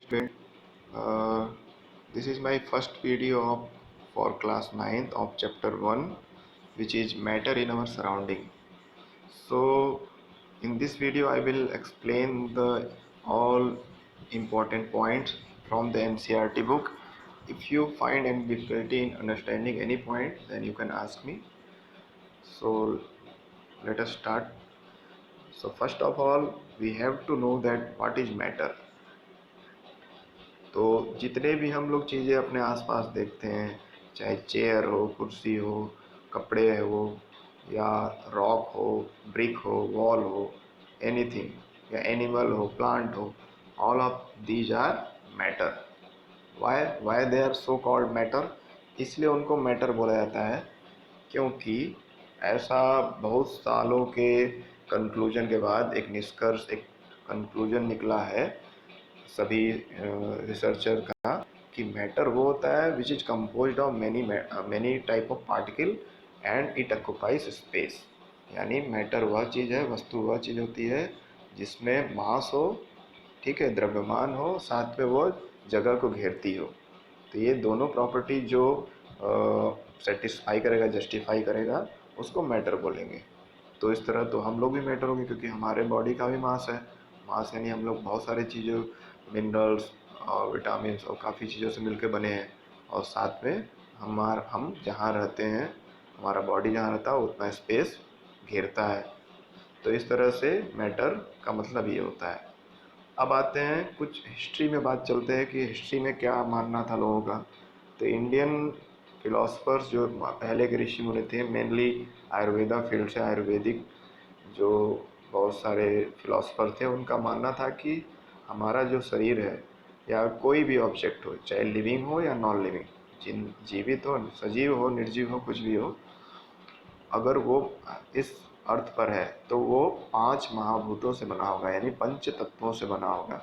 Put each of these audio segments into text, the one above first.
Student, uh, this is my first video for class 9th of chapter 1, which is matter in our surrounding. So in this video I will explain the all important points from the NCERT book. If you find any difficulty in understanding any point, then you can ask me. So let us start. So first of all, we have to know that what is matter. तो जितने भी हम लोग चीज़ें अपने आसपास देखते हैं, चाहे चेयर हो, कुर्सी हो, कपड़े हो, या रॉक हो, ब्रिक हो, वॉल हो, एनीथिंग, या एनिमल हो, प्लांट हो, all of these are matter. Why they are so called matter? इसलिए उनको मैटर बोला जाता है क्योंकि ऐसा बहुत सालों के कंक्लूजन के बाद एक निष्कर्ष, एक कंक्लूजन निकला है सभी रिसर्चर का कि मैटर वो होता है which is composed of many type of particle and it occupies space. यानी मैटर वह चीज़ है, वस्तु वह चीज़ होती है जिसमें मास हो, ठीक है, द्रव्यमान हो, साथ में वो जगह को घेरती हो. तो ये दोनों प्रॉपर्टी जो सेटिस्फाई करेगा, जस्टिफाई करेगा, उसको मैटर बोलेंगे. तो इस तरह तो हम लोग भी मैटर होंगे क्योंकि हमारे बॉडी का भी मास है. मास यानी हम लोग बहुत सारी चीज़ों, मिनरल्स और विटामिन और काफ़ी चीज़ों से मिलकर बने हैं, और साथ में हम जहाँ रहते हैं, हमारा बॉडी जहाँ रहता है उतना स्पेस घेरता है. तो इस तरह से मैटर का मतलब ये होता है. अब आते हैं कुछ हिस्ट्री में, बात चलते हैं कि हिस्ट्री में क्या मानना था लोगों का. तो इंडियन फिलोसफर्स जो पहले के ऋषि मुनि थे, मेनली आयुर्वेदा फील्ड से, आयुर्वेदिक जो बहुत सारे फिलोसफर थे, उनका मानना था कि हमारा जो शरीर है या कोई भी ऑब्जेक्ट हो, चाहे लिविंग हो या नॉन लिविंग, जीवित हो, सजीव हो, निर्जीव हो, कुछ भी हो, अगर वो इस अर्थ पर है तो वो 5 महाभूतों से बना होगा, यानी पंच तत्वों से बना होगा,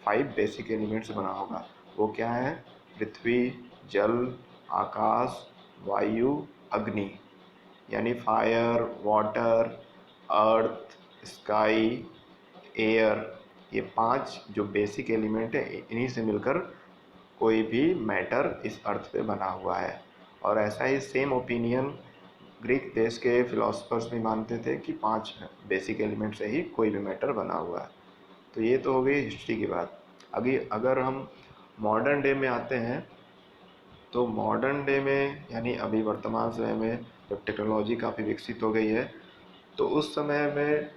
5 बेसिक एलिमेंट से बना होगा. वो क्या है? पृथ्वी, जल, आकाश, वायु, अग्नि, यानी फायर, वाटर, अर्थ, स्काई, एयर. ये 5 जो बेसिक एलिमेंट है, इन्हीं से मिलकर कोई भी मैटर इस अर्थ पे बना हुआ है. और ऐसा ही सेम ओपिनियन ग्रीक देश के फिलोसफर्स भी मानते थे कि 5 बेसिक एलिमेंट से ही कोई भी मैटर बना हुआ है. तो ये तो हो गई हिस्ट्री की बात. अभी अगर हम मॉडर्न डे में आते हैं, तो मॉडर्न डे में यानी अभी वर्तमान समय में जब टेक्नोलॉजी काफ़ी विकसित हो गई है, तो उस समय में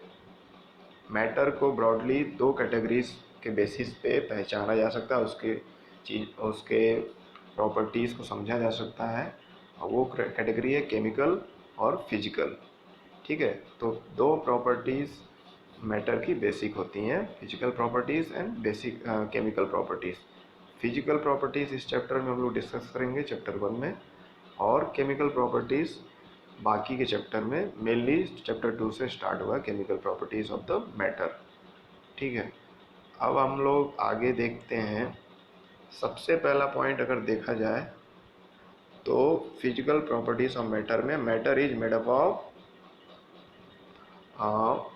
मैटर को ब्रॉडली 2 कैटेगरीज के बेसिस पे पहचाना जा सकता है, उसके प्रॉपर्टीज़ को समझा जा सकता है. और वो कैटेगरी है केमिकल और फिजिकल. ठीक है, तो 2 प्रॉपर्टीज़ मैटर की बेसिक होती हैं, physical properties and basic chemical properties. Physical properties इस चैप्टर में हम लोग डिस्कस करेंगे, चैप्टर 1 में, और केमिकल प्रॉपर्टीज़ बाकी के चैप्टर में. मेनली चैप्टर 2 से स्टार्ट हुआ chemical properties of the matter. ठीक है, अब हम लोग आगे देखते हैं. सबसे पहला पॉइंट अगर देखा जाए तो फिजिकल प्रॉपर्टीज़ ऑफ मैटर में, matter is made up of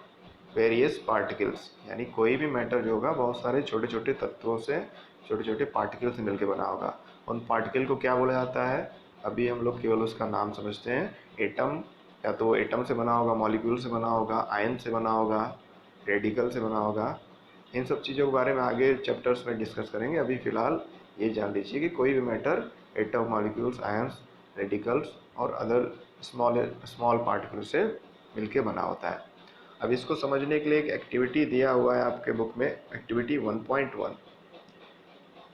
various particles. यानी कोई भी मैटर जो होगा बहुत सारे छोटे छोटे तत्वों से, छोटे छोटे पार्टिकल से मिलकर बना होगा. उन पार्टिकल को क्या बोला जाता है? अभी हम लोग केवल उसका नाम समझते हैं. एटम, या तो वो एटम से बना होगा, मॉलिक्यूल से बना होगा, आयन से बना होगा, रेडिकल से बना होगा. इन सब चीज़ों के बारे में आगे चैप्टर्स में डिस्कस करेंगे. अभी फ़िलहाल ये जान लीजिए कि कोई भी matter atom, molecules, ions, radicals और अदर स्मॉल स्मॉल पार्टिकल से मिलके बना होता है. अब इसको समझने के लिए एक एक्टिविटी दिया हुआ है आपके बुक में, एक्टिविटी 1.1,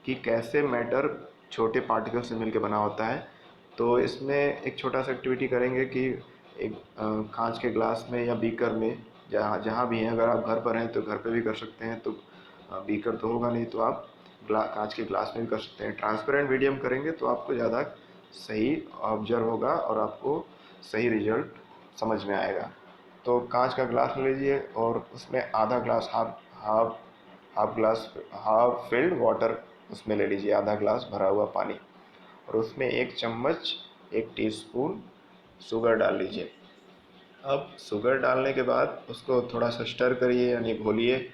कि कैसे मैटर छोटे पार्टिकल से मिलकर बना होता है. तो इसमें एक छोटा सा एक्टिविटी करेंगे कि एक कांच के ग्लास में या बीकर में, जहाँ जहाँ भी हैं, अगर आप घर पर हैं तो घर पर भी कर सकते हैं, तो बीकर तो होगा नहीं, तो आप कांच के ग्लास में भी कर सकते हैं. ट्रांसपेरेंट मीडियम करेंगे तो आपको ज़्यादा सही ऑब्जर्व होगा और आपको सही रिजल्ट समझ में आएगा. तो कांच का ग्लास ले लीजिए और उसमें आधा glass, half half half glass, half filled water उसमें ले लीजिए, आधा ग्लास भरा हुआ पानी, और उसमें 1 चम्मच, 1 टीस्पून शुगर डाल लीजिए. अब शुगर डालने के बाद उसको थोड़ा सा स्टर करिए, यानी घोलिए,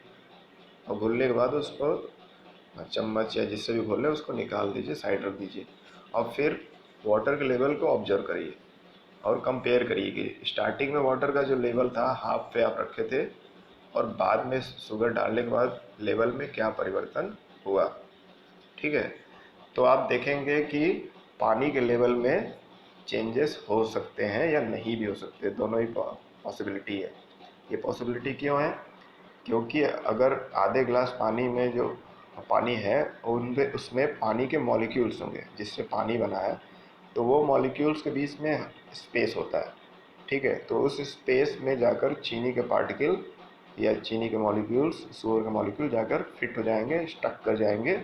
और घुलने के बाद उसको चम्मच या जिससे भी घोल लें उसको निकाल दीजिए, साइड रख दीजिए। और फिर वाटर के लेवल को ऑब्जर्व करिए और कंपेयर करिए कि स्टार्टिंग में वाटर का जो लेवल था हाफ पे आप रखे थे और बाद में शुगर डालने के बाद लेवल में क्या परिवर्तन हुआ। ठीक है, तो आप देखेंगे कि पानी के लेवल में चेंजेस हो सकते हैं या नहीं भी हो सकते, दोनों ही पॉसिबिलिटी है। ये पॉसिबिलिटी क्यों है? क्योंकि अगर आधे गिलास पानी में जो पानी है उनमें उसमें पानी के मॉलिक्यूल्स होंगे जिससे पानी बना है, तो वो मॉलिक्यूल्स के बीच में स्पेस होता है। ठीक है, तो उस स्पेस में जाकर चीनी के पार्टिकल या चीनी के मॉलिक्यूल्स, शुगर के मॉलिक्यूल जाकर फिट हो जाएंगे, स्टक कर जाएंगे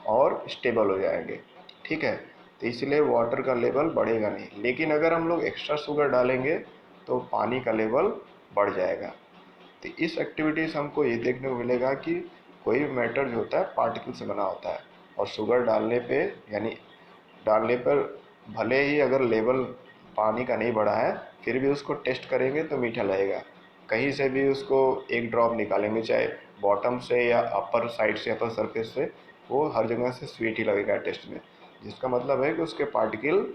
और स्टेबल हो जाएंगे। ठीक है, तो इसलिए वाटर का लेवल बढ़ेगा नहीं। लेकिन अगर हम लोग एक्स्ट्रा शुगर डालेंगे तो पानी का लेवल बढ़ जाएगा। तो इस एक्टिविटी से हमको ये देखने को मिलेगा कि कोई भी मैटर जो होता है पार्टिकल से बना होता है, और शुगर डालने पे यानी डालने पर भले ही अगर लेवल पानी का नहीं बढ़ा है फिर भी उसको टेस्ट करेंगे तो मीठा लगेगा। कहीं से भी उसको एक ड्रॉप निकालेंगे, चाहे बॉटम से या अपर साइड से, अपर सरफेस से, वो हर जगह से स्वीट ही लगेगा टेस्ट में। जिसका मतलब है कि उसके पार्टिकल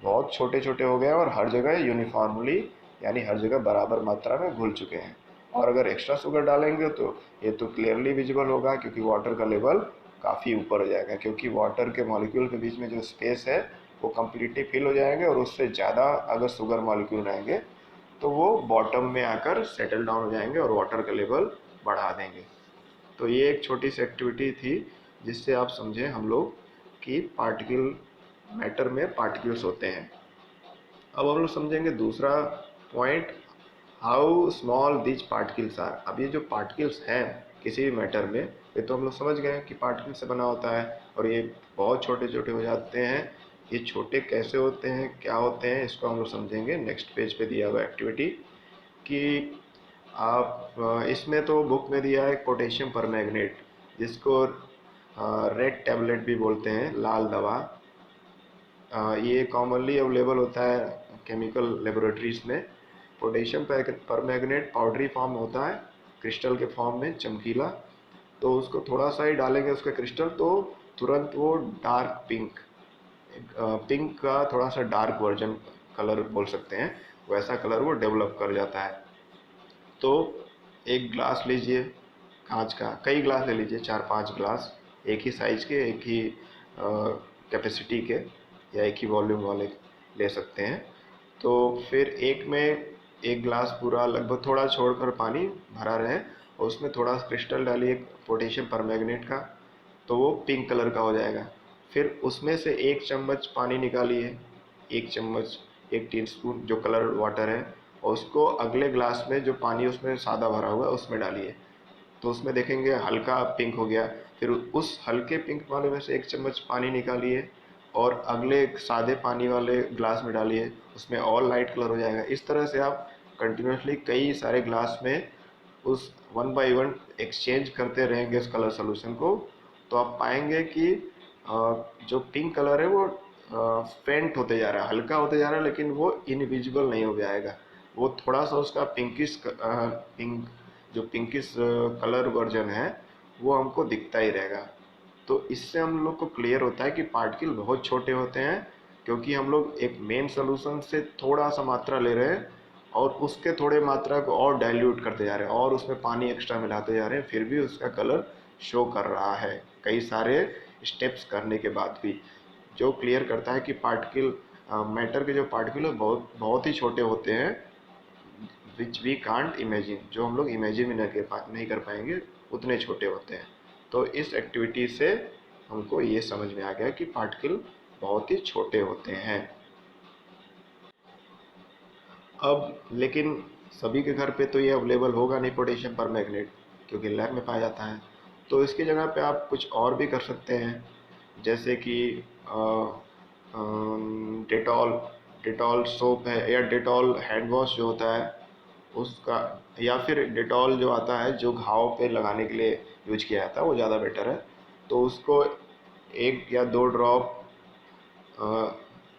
बहुत छोटे छोटे हो गए हैं और हर जगह यूनिफॉर्मली यानी हर जगह बराबर मात्रा में घुल चुके हैं। और अगर एक्स्ट्रा शुगर डालेंगे तो ये तो क्लियरली विजिबल होगा क्योंकि वाटर का लेवल काफ़ी ऊपर हो जाएगा, क्योंकि वाटर के मॉलिक्यूल के बीच में जो स्पेस है वो कम्प्लीटली फिल हो जाएंगे और उससे ज़्यादा अगर शुगर मॉलिक्यूल रहेंगे तो वो बॉटम में आकर सेटल डाउन हो जाएंगे और वाटर का लेवल बढ़ा देंगे। तो ये एक छोटी सी एक्टिविटी थी जिससे आप समझें हम लोग कि पार्टिकल मैटर में पार्टिकल्स होते हैं। अब हम लोग समझेंगे दूसरा point, how small these particles are. अब ये जो पार्टिकल्स हैं किसी भी मैटर में, ये तो हम लोग समझ गए कि पार्टिकल से बना होता है और ये बहुत छोटे छोटे हो जाते हैं। ये छोटे कैसे होते हैं, क्या होते हैं, इसको हम लोग समझेंगे नेक्स्ट पेज पे दिया हुआ एक्टिविटी। कि आप इसमें तो बुक में दिया है पोटेशियम परमैंगनेट, जिसको रेड टैबलेट भी बोलते हैं, लाल दवा। ये कॉमनली अवेलेबल होता है केमिकल लेबोरेटरीज में। पोटेशियम परमैंगनेट पाउडरी फॉर्म होता है, क्रिस्टल के फॉर्म में चमकीला। तो उसको थोड़ा सा ही डालेंगे उसका क्रिस्टल तो तुरंत वो डार्क पिंक, पिंक का थोड़ा सा डार्क वर्जन कलर बोल सकते हैं, वैसा कलर वो डेवलप कर जाता है। तो एक ग्लास लीजिए कांच का, कई ग्लास ले लीजिए, 4-5 ग्लास, एक ही साइज के, एक ही कैपेसिटी के या एक ही वॉल्यूम वाले ले सकते हैं। तो फिर एक में एक ग्लास पूरा लगभग थोड़ा छोड़कर पानी भरा रहे और उसमें थोड़ा क्रिस्टल डालिए पोटेशियम परमैंगनेट का, तो वो पिंक कलर का हो जाएगा। फिर उसमें से 1 चम्मच पानी निकालिए, 1 चम्मच, 1 टीस्पून जो कलर वाटर है, और उसको अगले ग्लास में जो पानी उसमें सादा भरा हुआ है उसमें डालिए, तो उसमें देखेंगे हल्का पिंक हो गया। फिर उस हल्के पिंक वाले में से 1 चम्मच पानी निकालिए और अगले सादे पानी वाले ग्लास में डालिए, उसमें और लाइट कलर हो जाएगा। इस तरह से आप कंटिन्यूसली कई सारे ग्लास में उस 1 बाय 1 एक्सचेंज करते रहेंगे इस कलर सोल्यूशन को, तो आप पाएंगे कि जो पिंक कलर है वो फेंट होते जा रहा है, हल्का होते जा रहा है, लेकिन वो इनविजिबल नहीं हो जाएगा। वो थोड़ा सा उसका पिंकिश पिंक, जो पिंकिश कलर वर्जन है वो हमको दिखता ही रहेगा। तो इससे हम लोग को क्लियर होता है कि पार्टिकल बहुत छोटे होते हैं, क्योंकि हम लोग एक मेन सोल्यूशन से थोड़ा सा मात्रा ले रहे हैं और उसके थोड़े मात्रा को और डाइल्यूट करते जा रहे हैं और उसमें पानी एक्स्ट्रा मिलाते जा रहे हैं, फिर भी उसका कलर शो कर रहा है कई सारे स्टेप्स करने के बाद भी, जो क्लियर करता है कि पार्टिकल मैटर के जो पार्टिकल है बहुत बहुत ही छोटे होते हैं, विच वी कांट इमेजिन, जो हम लोग इमेजिन भी नहीं कर पाएंगे, उतने छोटे होते हैं। तो इस एक्टिविटी से हमको ये समझ में आ गया कि पार्टिकल बहुत ही छोटे होते हैं। अब लेकिन सभी के घर पे तो ये अवेलेबल होगा नहीं पोटेशियम परमैंगनेट, क्योंकि लैब में पाया जाता है। तो इसकी जगह पे आप कुछ और भी कर सकते हैं, जैसे कि डेटॉल, डेटॉल सोप है या डेटॉल हैंड वॉश जो होता है उसका, या फिर डेटॉल जो आता है जो घाव पे लगाने के लिए यूज किया जाता है वो ज़्यादा बेटर है। तो उसको 1 या 2 ड्रॉप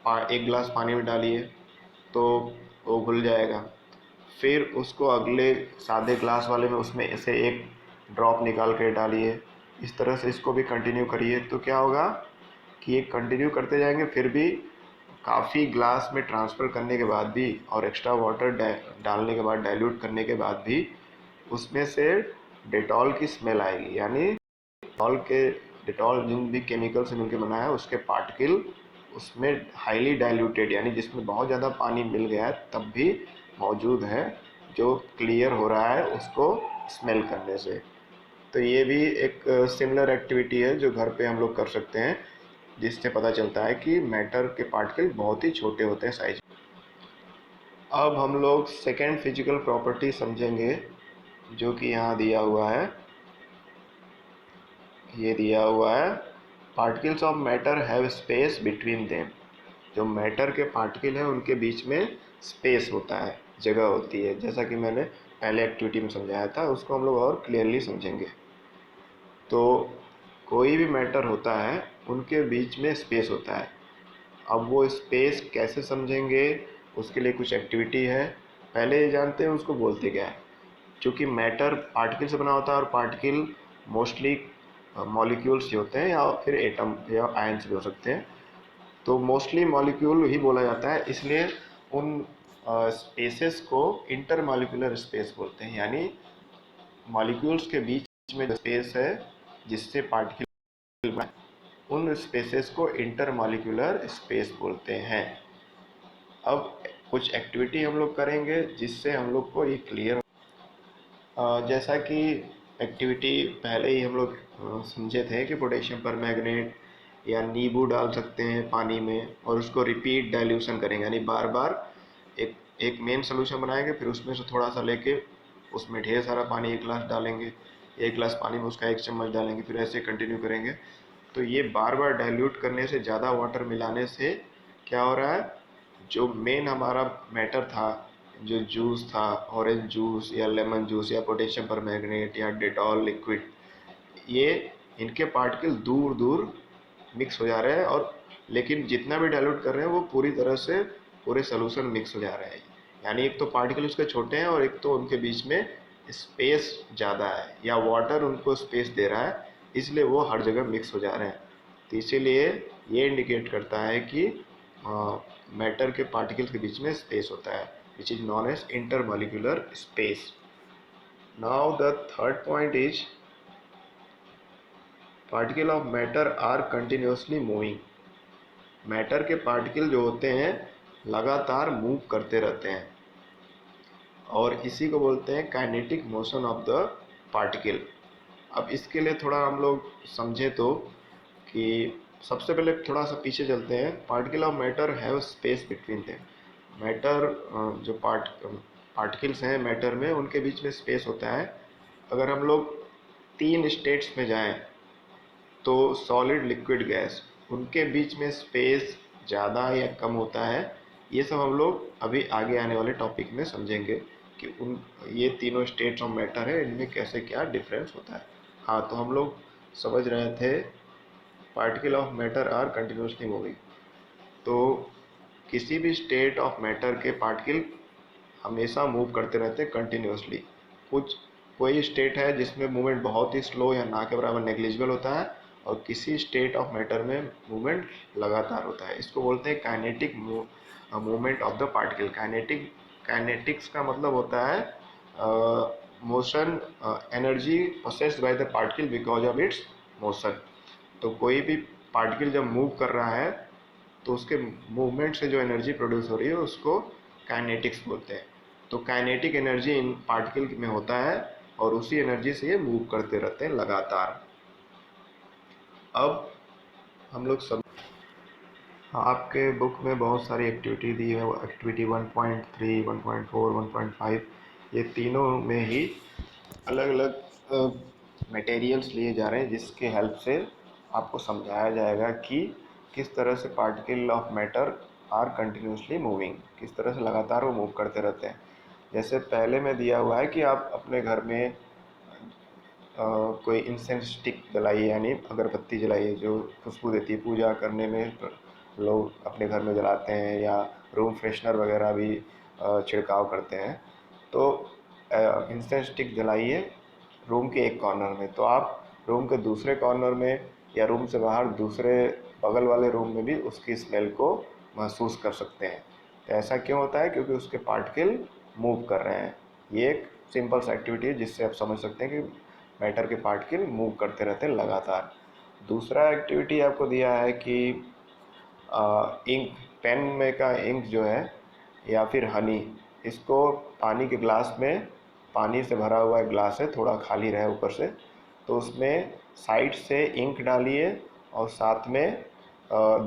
1 गिलास पानी में डालिए तो वो घुल जाएगा। फिर उसको अगले सादे ग्लास वाले में उसमें ऐसे 1 ड्रॉप निकाल के डालिए इस तरह से इसको भी कंटिन्यू करिए, तो क्या होगा कि ये कंटिन्यू करते जाएंगे, फिर भी काफ़ी ग्लास में ट्रांसफ़र करने के बाद भी और एक्स्ट्रा वाटर डालने के बाद, डाइल्यूट करने के बाद भी उसमें से डेटॉल की स्मेल आएगी। यानी डेटॉल जिन भी केमिकल से मिलकर बना है उसके पार्टिकल उसमें हाईली डाइल्यूटेड, यानी जिसमें बहुत ज़्यादा पानी मिल गया है तब भी मौजूद है, जो क्लियर हो रहा है उसको स्मेल करने से। तो ये भी एक सिमिलर एक्टिविटी है जो घर पे हम लोग कर सकते हैं, जिससे पता चलता है कि मैटर के पार्टिकल बहुत ही छोटे होते हैं साइज। अब हम लोग सेकेंड फिजिकल प्रॉपर्टी समझेंगे, जो कि यहाँ दिया हुआ है। ये दिया हुआ है, particles of matter have space between them. जो मैटर के पार्टिकल हैं उनके बीच में स्पेस होता है, जगह होती है। जैसा कि मैंने पहले एक्टिविटी में समझाया था, उसको हम लोग और क्लियरली समझेंगे। तो कोई भी मैटर होता है उनके बीच में स्पेस होता है। अब वो स्पेस कैसे समझेंगे, उसके लिए कुछ एक्टिविटी है। पहले ये जानते हैं उसको बोलते क्या है। चूँकि मैटर पार्टिकल से बना होता है और पार्टिकल मोस्टली मॉलिक्यूल्स ही होते हैं, या फिर एटम या आयंस भी हो सकते हैं, तो मोस्टली मॉलिक्यूल ही बोला जाता है, इसलिए उन स्पेसेस को इंटरमॉलिक्यूलर स्पेस बोलते हैं। यानी मॉलिक्यूल्स के बीच में जो स्पेस है जिससे पार्टिकल बना, उन स्पेसेस को इंटरमॉलिक्यूलर स्पेस बोलते हैं। अब कुछ एक्टिविटी हम लोग करेंगे जिससे हम लोग को ये क्लियर, जैसा कि एक्टिविटी पहले ही हम लोग समझे थे कि पोटेशियम परमैंगनेट या नींबू डाल सकते हैं पानी में और उसको रिपीट डाइल्यूशन करेंगे, यानी बार बार एक एक मेन सोल्यूशन बनाएंगे, फिर उसमें से थोड़ा सा लेके उसमें ढेर सारा पानी, एक गिलास डालेंगे, एक गिलास पानी में उसका एक चम्मच डालेंगे, फिर ऐसे कंटिन्यू करेंगे। तो ये बार बार डाइल्यूट करने से, ज़्यादा वाटर मिलाने से क्या हो रहा है, जो मेन हमारा मैटर था, जो जूस था, ऑरेंज जूस या लेमन जूस या पोटेशियम परमैंगनेट या डेटॉल लिक्विड, ये इनके पार्टिकल दूर दूर मिक्स हो जा रहे हैं, और लेकिन जितना भी डाइल्यूट कर रहे हैं वो पूरी तरह से पूरे सोल्यूशन मिक्स हो जा रहे हैं। यानी एक तो पार्टिकल उसके छोटे हैं और एक तो उनके बीच में स्पेस ज़्यादा है, या वाटर उनको स्पेस दे रहा है, इसलिए वो हर जगह मिक्स हो जा रहे हैं। तो इसीलिए ये इंडिकेट करता है कि मैटर के पार्टिकल्स के बीच में स्पेस होता है, which is known as intermolecular space. Now the third point is, particle of matter are continuously moving. Matter के पार्टिकल जो होते हैं लगातार मूव करते रहते हैं, और इसी को बोलते हैं kinetic motion of the particle. अब इसके लिए थोड़ा हम लोग समझे तो, कि सबसे पहले थोड़ा सा पीछे चलते हैं। Particle of matter have space between them. Matter जो पार्टिकल्स हैं मैटर में, उनके बीच में स्पेस होता है। अगर हम लोग तीन स्टेट्स में जाएं, तो सॉलिड, लिक्विड, गैस, उनके बीच में स्पेस ज़्यादा या कम होता है। ये सब हम लोग अभी आगे आने वाले टॉपिक में समझेंगे कि उन ये तीनों स्टेट्स ऑफ मैटर है, इनमें कैसे क्या डिफरेंस होता है। हाँ, तो हम लोग समझ रहे थे particle of matter are continuously moving. तो किसी भी स्टेट ऑफ मैटर के पार्टिकल हमेशा मूव करते रहते हैं कंटिन्यूसली। कुछ कोई स्टेट है जिसमें मूवमेंट बहुत ही स्लो या ना के बराबर नेग्लिजिबल होता है, और किसी स्टेट ऑफ मैटर में मूवमेंट लगातार होता है। इसको बोलते हैं kinetic movement of the particle. Kinetics का मतलब होता है motion, energy possessed by the particle because of its motion. तो कोई भी पार्टिकल जब मूव कर रहा है तो उसके मूवमेंट से जो एनर्जी प्रोड्यूस हो रही है उसको काइनेटिक्स बोलते हैं। तो काइनेटिक एनर्जी इन पार्टिकल में होता है, और उसी एनर्जी से ये मूव करते रहते हैं लगातार। अब हम लोग सब, आपके बुक में बहुत सारी एक्टिविटी दी है, एक्टिविटी 1.3, 1.4, 1.5, ये तीनों में ही अलग अलग मटेरियल्स लिए जा रहे हैं, जिसके हेल्प से आपको समझाया जाएगा कि किस तरह से particle of matter are continuously moving, किस तरह से लगातार वो मूव करते रहते हैं। जैसे पहले में दिया हुआ है कि आप अपने घर में कोई इंसेंस स्टिक जलाइए, यानी अगरबत्ती जलाइए जो खुशबू देती है। पूजा करने में लोग अपने घर में जलाते हैं, या रूम फ्रेशनर वगैरह भी छिड़काव करते हैं। तो इंसेंस स्टिक जलाइए रूम के एक कॉर्नर में। तो आप रूम के दूसरे कॉर्नर में या रूम से बाहर दूसरे बगल वाले रूम में भी उसकी स्मेल को महसूस कर सकते हैं। तो ऐसा क्यों होता है? क्योंकि उसके पार्टिकल मूव कर रहे हैं। ये एक सिंपल सा एक्टिविटी है जिससे आप समझ सकते हैं कि मैटर के पार्टिकल मूव करते रहते हैं लगातार। दूसरा एक्टिविटी आपको दिया है कि इंक, पेन में का इंक जो है या फिर हनी, इसको पानी के ग्लास में, पानी से भरा हुआ एक ग्लास है, थोड़ा खाली रहे ऊपर से, तो उसमें साइड से इंक डालिए और साथ में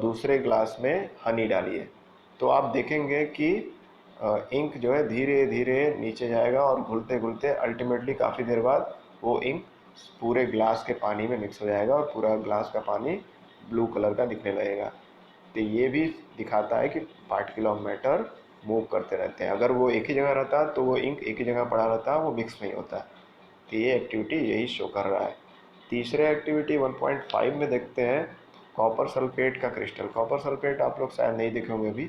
दूसरे ग्लास में हनी डालिए। तो आप देखेंगे कि इंक जो है धीरे धीरे नीचे जाएगा और घुलते घुलते अल्टीमेटली काफ़ी देर बाद वो इंक पूरे ग्लास के पानी में मिक्स हो जाएगा और पूरा ग्लास का पानी ब्लू कलर का दिखने लगेगा। तो ये भी दिखाता है कि पार्टिकल ऑफ मैटर मूव करते रहते हैं। अगर वो एक ही जगह रहता तो वो इंक एक ही जगह पड़ा रहता, वो मिक्स नहीं होता। तो ये एक्टिविटी यही शो कर रहा है। तीसरे एक्टिविटी 1.5 में देखते हैं कॉपर सल्फेट का क्रिस्टल। कॉपर सल्फेट आप लोग शायद नहीं देखे होंगे अभी।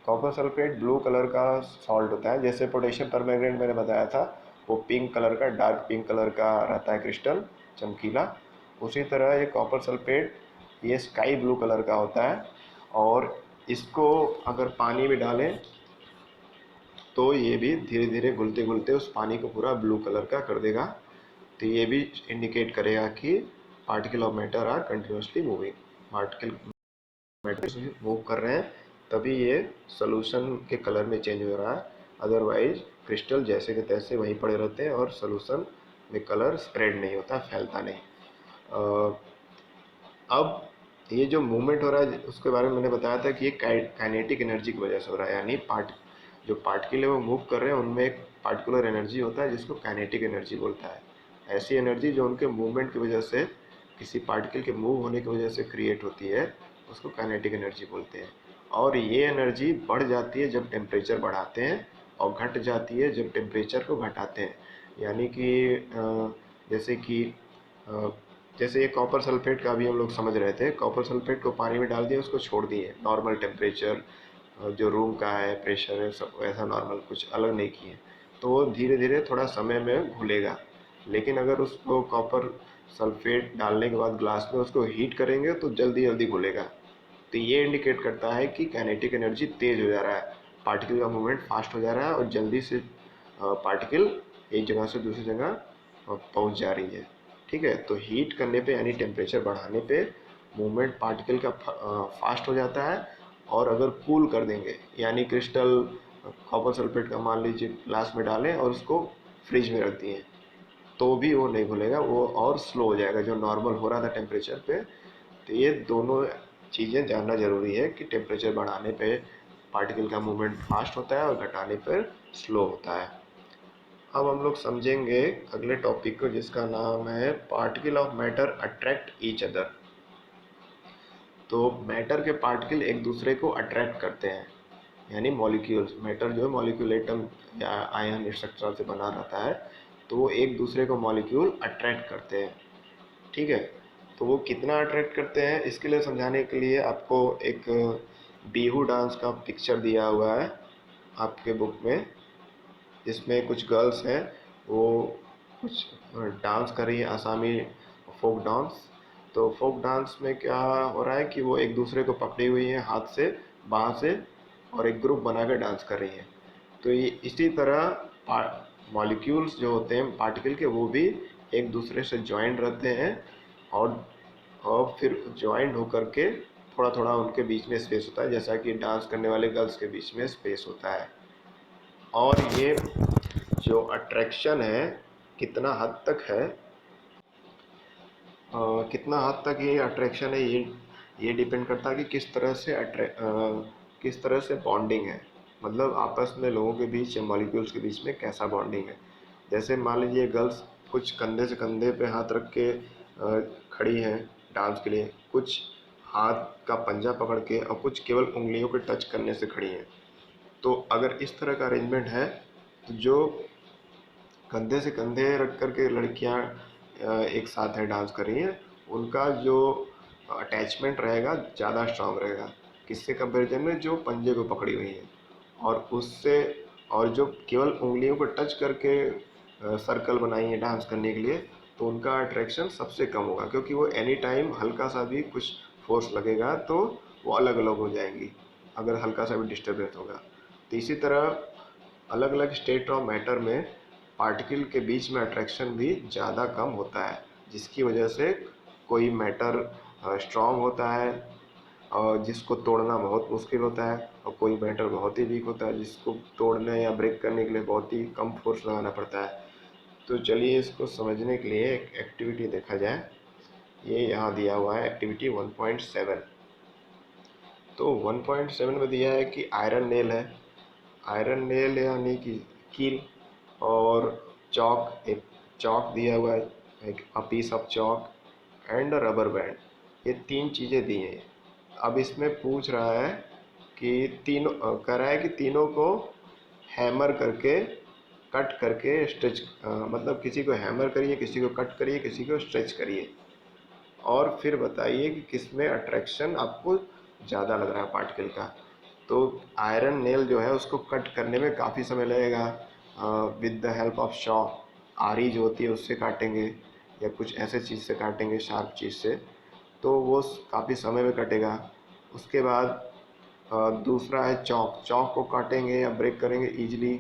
कॉपर सल्फेट ब्लू कलर का सॉल्ट होता है। जैसे पोटेशियम परमैंगनेट मैंने बताया था, वो पिंक कलर का, डार्क पिंक कलर का रहता है क्रिस्टल, चमकीला। उसी तरह ये कॉपर सल्फेट ये स्काई ब्लू कलर का होता है और इसको अगर पानी में डालें तो ये भी धीरे धीरे घुलते घुलते उस पानी को पूरा ब्लू कलर का कर देगा। तो ये भी इंडिकेट करेगा कि particle of matter are continuously moving. Particle matter move कर रहे हैं तभी ये सोल्यूशन के कलर में चेंज हो रहा है, अदरवाइज क्रिस्टल जैसे के तैसे वहीं पड़े रहते हैं और सोल्यूशन में कलर स्प्रेड नहीं होता, फैलता नहीं। अब ये जो मूवमेंट हो रहा है उसके बारे में मैंने बताया था कि ये काइनेटिक एनर्जी की वजह से हो रहा है, यानी जो पार्टिकल है वो मूव कर रहे हैं उनमें एक पार्टिकुलर एनर्जी होता है जिसको काइनेटिक एनर्जी बोलता है। ऐसी एनर्जी जो उनके मूवमेंट की वजह से, किसी पार्टिकल के मूव होने की वजह से क्रिएट होती है, उसको काइनेटिक एनर्जी बोलते हैं। और ये एनर्जी बढ़ जाती है जब टेम्परेचर बढ़ाते हैं और घट जाती है जब टेम्परेचर को घटाते हैं। यानी कि जैसे कि जैसे ये कॉपर सल्फेट का भी हम लोग समझ रहे थे, कॉपर सल्फेट को पानी में डाल दिया, उसको छोड़ दिए नॉर्मल टेम्परेचर जो रूम का है, प्रेशर है, सब ऐसा नॉर्मल, कुछ अलग नहीं किए, तो वो धीरे धीरे थोड़ा समय में घुलेगा। लेकिन अगर उसको कॉपर सल्फेट डालने के बाद ग्लास में उसको हीट करेंगे तो जल्दी जल्दी घुलेगा। तो ये इंडिकेट करता है कि काइनेटिक एनर्जी तेज हो जा रहा है, पार्टिकल का मूवमेंट फास्ट हो जा रहा है और जल्दी से पार्टिकल एक जगह से दूसरी जगह पहुंच जा रही है। ठीक है, तो हीट करने पे यानी टेम्परेचर बढ़ाने पे मूवमेंट पार्टिकल का फास्ट हो जाता है। और अगर कूल कर देंगे, यानी क्रिस्टल कॉपर सल्फेट का मान लीजिए ग्लास में डालें और उसको फ्रिज में रख दिए, तो भी वो नहीं घुलेगा, वो और स्लो हो जाएगा जो नॉर्मल हो रहा था टेम्परेचर पे। तो ये दोनों चीज़ें जानना ज़रूरी है कि टेम्परेचर बढ़ाने पे पार्टिकल का मूवमेंट फास्ट होता है और घटाने पर स्लो होता है। अब हम लोग समझेंगे अगले टॉपिक को जिसका नाम है particle of matter attract each other. तो मैटर के पार्टिकल एक दूसरे को अट्रैक्ट करते हैं, यानी मॉलिक्यूल्स, मैटर जो है मॉलिक्यूल एटम या आयन स्ट्रक्चर से बना रहता है, तो वो एक दूसरे को मॉलिक्यूल अट्रैक्ट करते हैं। ठीक है, तो वो कितना अट्रैक्ट करते हैं इसके लिए समझाने के लिए आपको एक बिहू डांस का पिक्चर दिया हुआ है आपके बुक में, जिसमें कुछ गर्ल्स हैं, वो कुछ डांस कर रही है, आसामी फोक डांस। तो फोक डांस में क्या हो रहा है कि वो एक दूसरे को पकड़ी हुई है हाथ से, बाँह से, और एक ग्रुप बनाकर डांस कर रही है। तो ये इसी तरह मॉलिक्यूल्स जो होते हैं पार्टिकल के, वो भी एक दूसरे से ज्वाइंट रहते हैं और फिर ज्वाइंट होकर के थोड़ा थोड़ा उनके बीच में स्पेस होता है, जैसा कि डांस करने वाले गर्ल्स के बीच में स्पेस होता है। और ये जो अट्रैक्शन है कितना हद तक है, कितना हद तक ये अट्रैक्शन है, ये डिपेंड करता है कि किस तरह से बॉन्डिंग है, मतलब आपस में लोगों के बीच या मॉलिक्यूल्स के बीच में कैसा बॉन्डिंग है। जैसे मान लीजिए गर्ल्स कुछ कंधे से कंधे पे हाथ रख के खड़ी हैं डांस के लिए, कुछ हाथ का पंजा पकड़ के, और कुछ केवल उंगलियों के टच करने से खड़ी हैं। तो अगर इस तरह का अरेंजमेंट है तो जो कंधे से कंधे रख कर के लड़कियां एक साथ है डांस कर रही हैं, उनका जो अटैचमेंट रहेगा ज़्यादा स्ट्रांग रहेगा, किससे कंपैरिजन में जो पंजे को पकड़ी हुई है। और उससे, और जो केवल उंगलियों को टच करके सर्कल बनाई है डांस करने के लिए, तो उनका अट्रैक्शन सबसे कम होगा, क्योंकि वो एनी टाइम हल्का सा भी कुछ फोर्स लगेगा तो वो अलग अलग हो जाएंगी, अगर हल्का सा भी डिस्टर्बेंस होगा। तो इसी तरह अलग अलग स्टेट ऑफ मैटर में पार्टिकल के बीच में अट्रैक्शन भी ज़्यादा कम होता है, जिसकी वजह से कोई मैटर स्ट्रॉन्ग होता है और जिसको तोड़ना बहुत मुश्किल होता है, और कोई मैटर बहुत ही वीक होता है जिसको तोड़ने या ब्रेक करने के लिए बहुत ही कम फोर्स लगाना पड़ता है। तो चलिए इसको समझने के लिए एक एक्टिविटी देखा जाए। ये यहाँ दिया हुआ है एक्टिविटी 1.7। तो 1.7 में दिया है कि आयरन नेल है, आयरन नेल यानी कि कील, और चौक, एक चौक दिया हुआ है, एक a piece of chalk and rubber band, ये तीन चीज़ें दी हैं। अब इसमें पूछ रहा है कि तीनों कह रहा है कि तीनों को हैमर करके, कट करके स्ट्रेच, मतलब किसी को हैमर करिए, किसी को कट करिए, किसी को स्ट्रेच करिए, और फिर बताइए कि किस में अट्रैक्शन आपको ज़्यादा लग रहा है पार्टिकल का। तो आयरन नेल जो है उसको कट करने में काफ़ी समय लगेगा, with the help of Shaw, आरी जो होती है उससे काटेंगे या कुछ ऐसे चीज़ से काटेंगे, शार्प चीज़ से, तो वो काफ़ी समय में कटेगा। उसके बाद दूसरा है चौक, चौक को काटेंगे या ब्रेक करेंगे, ईजिली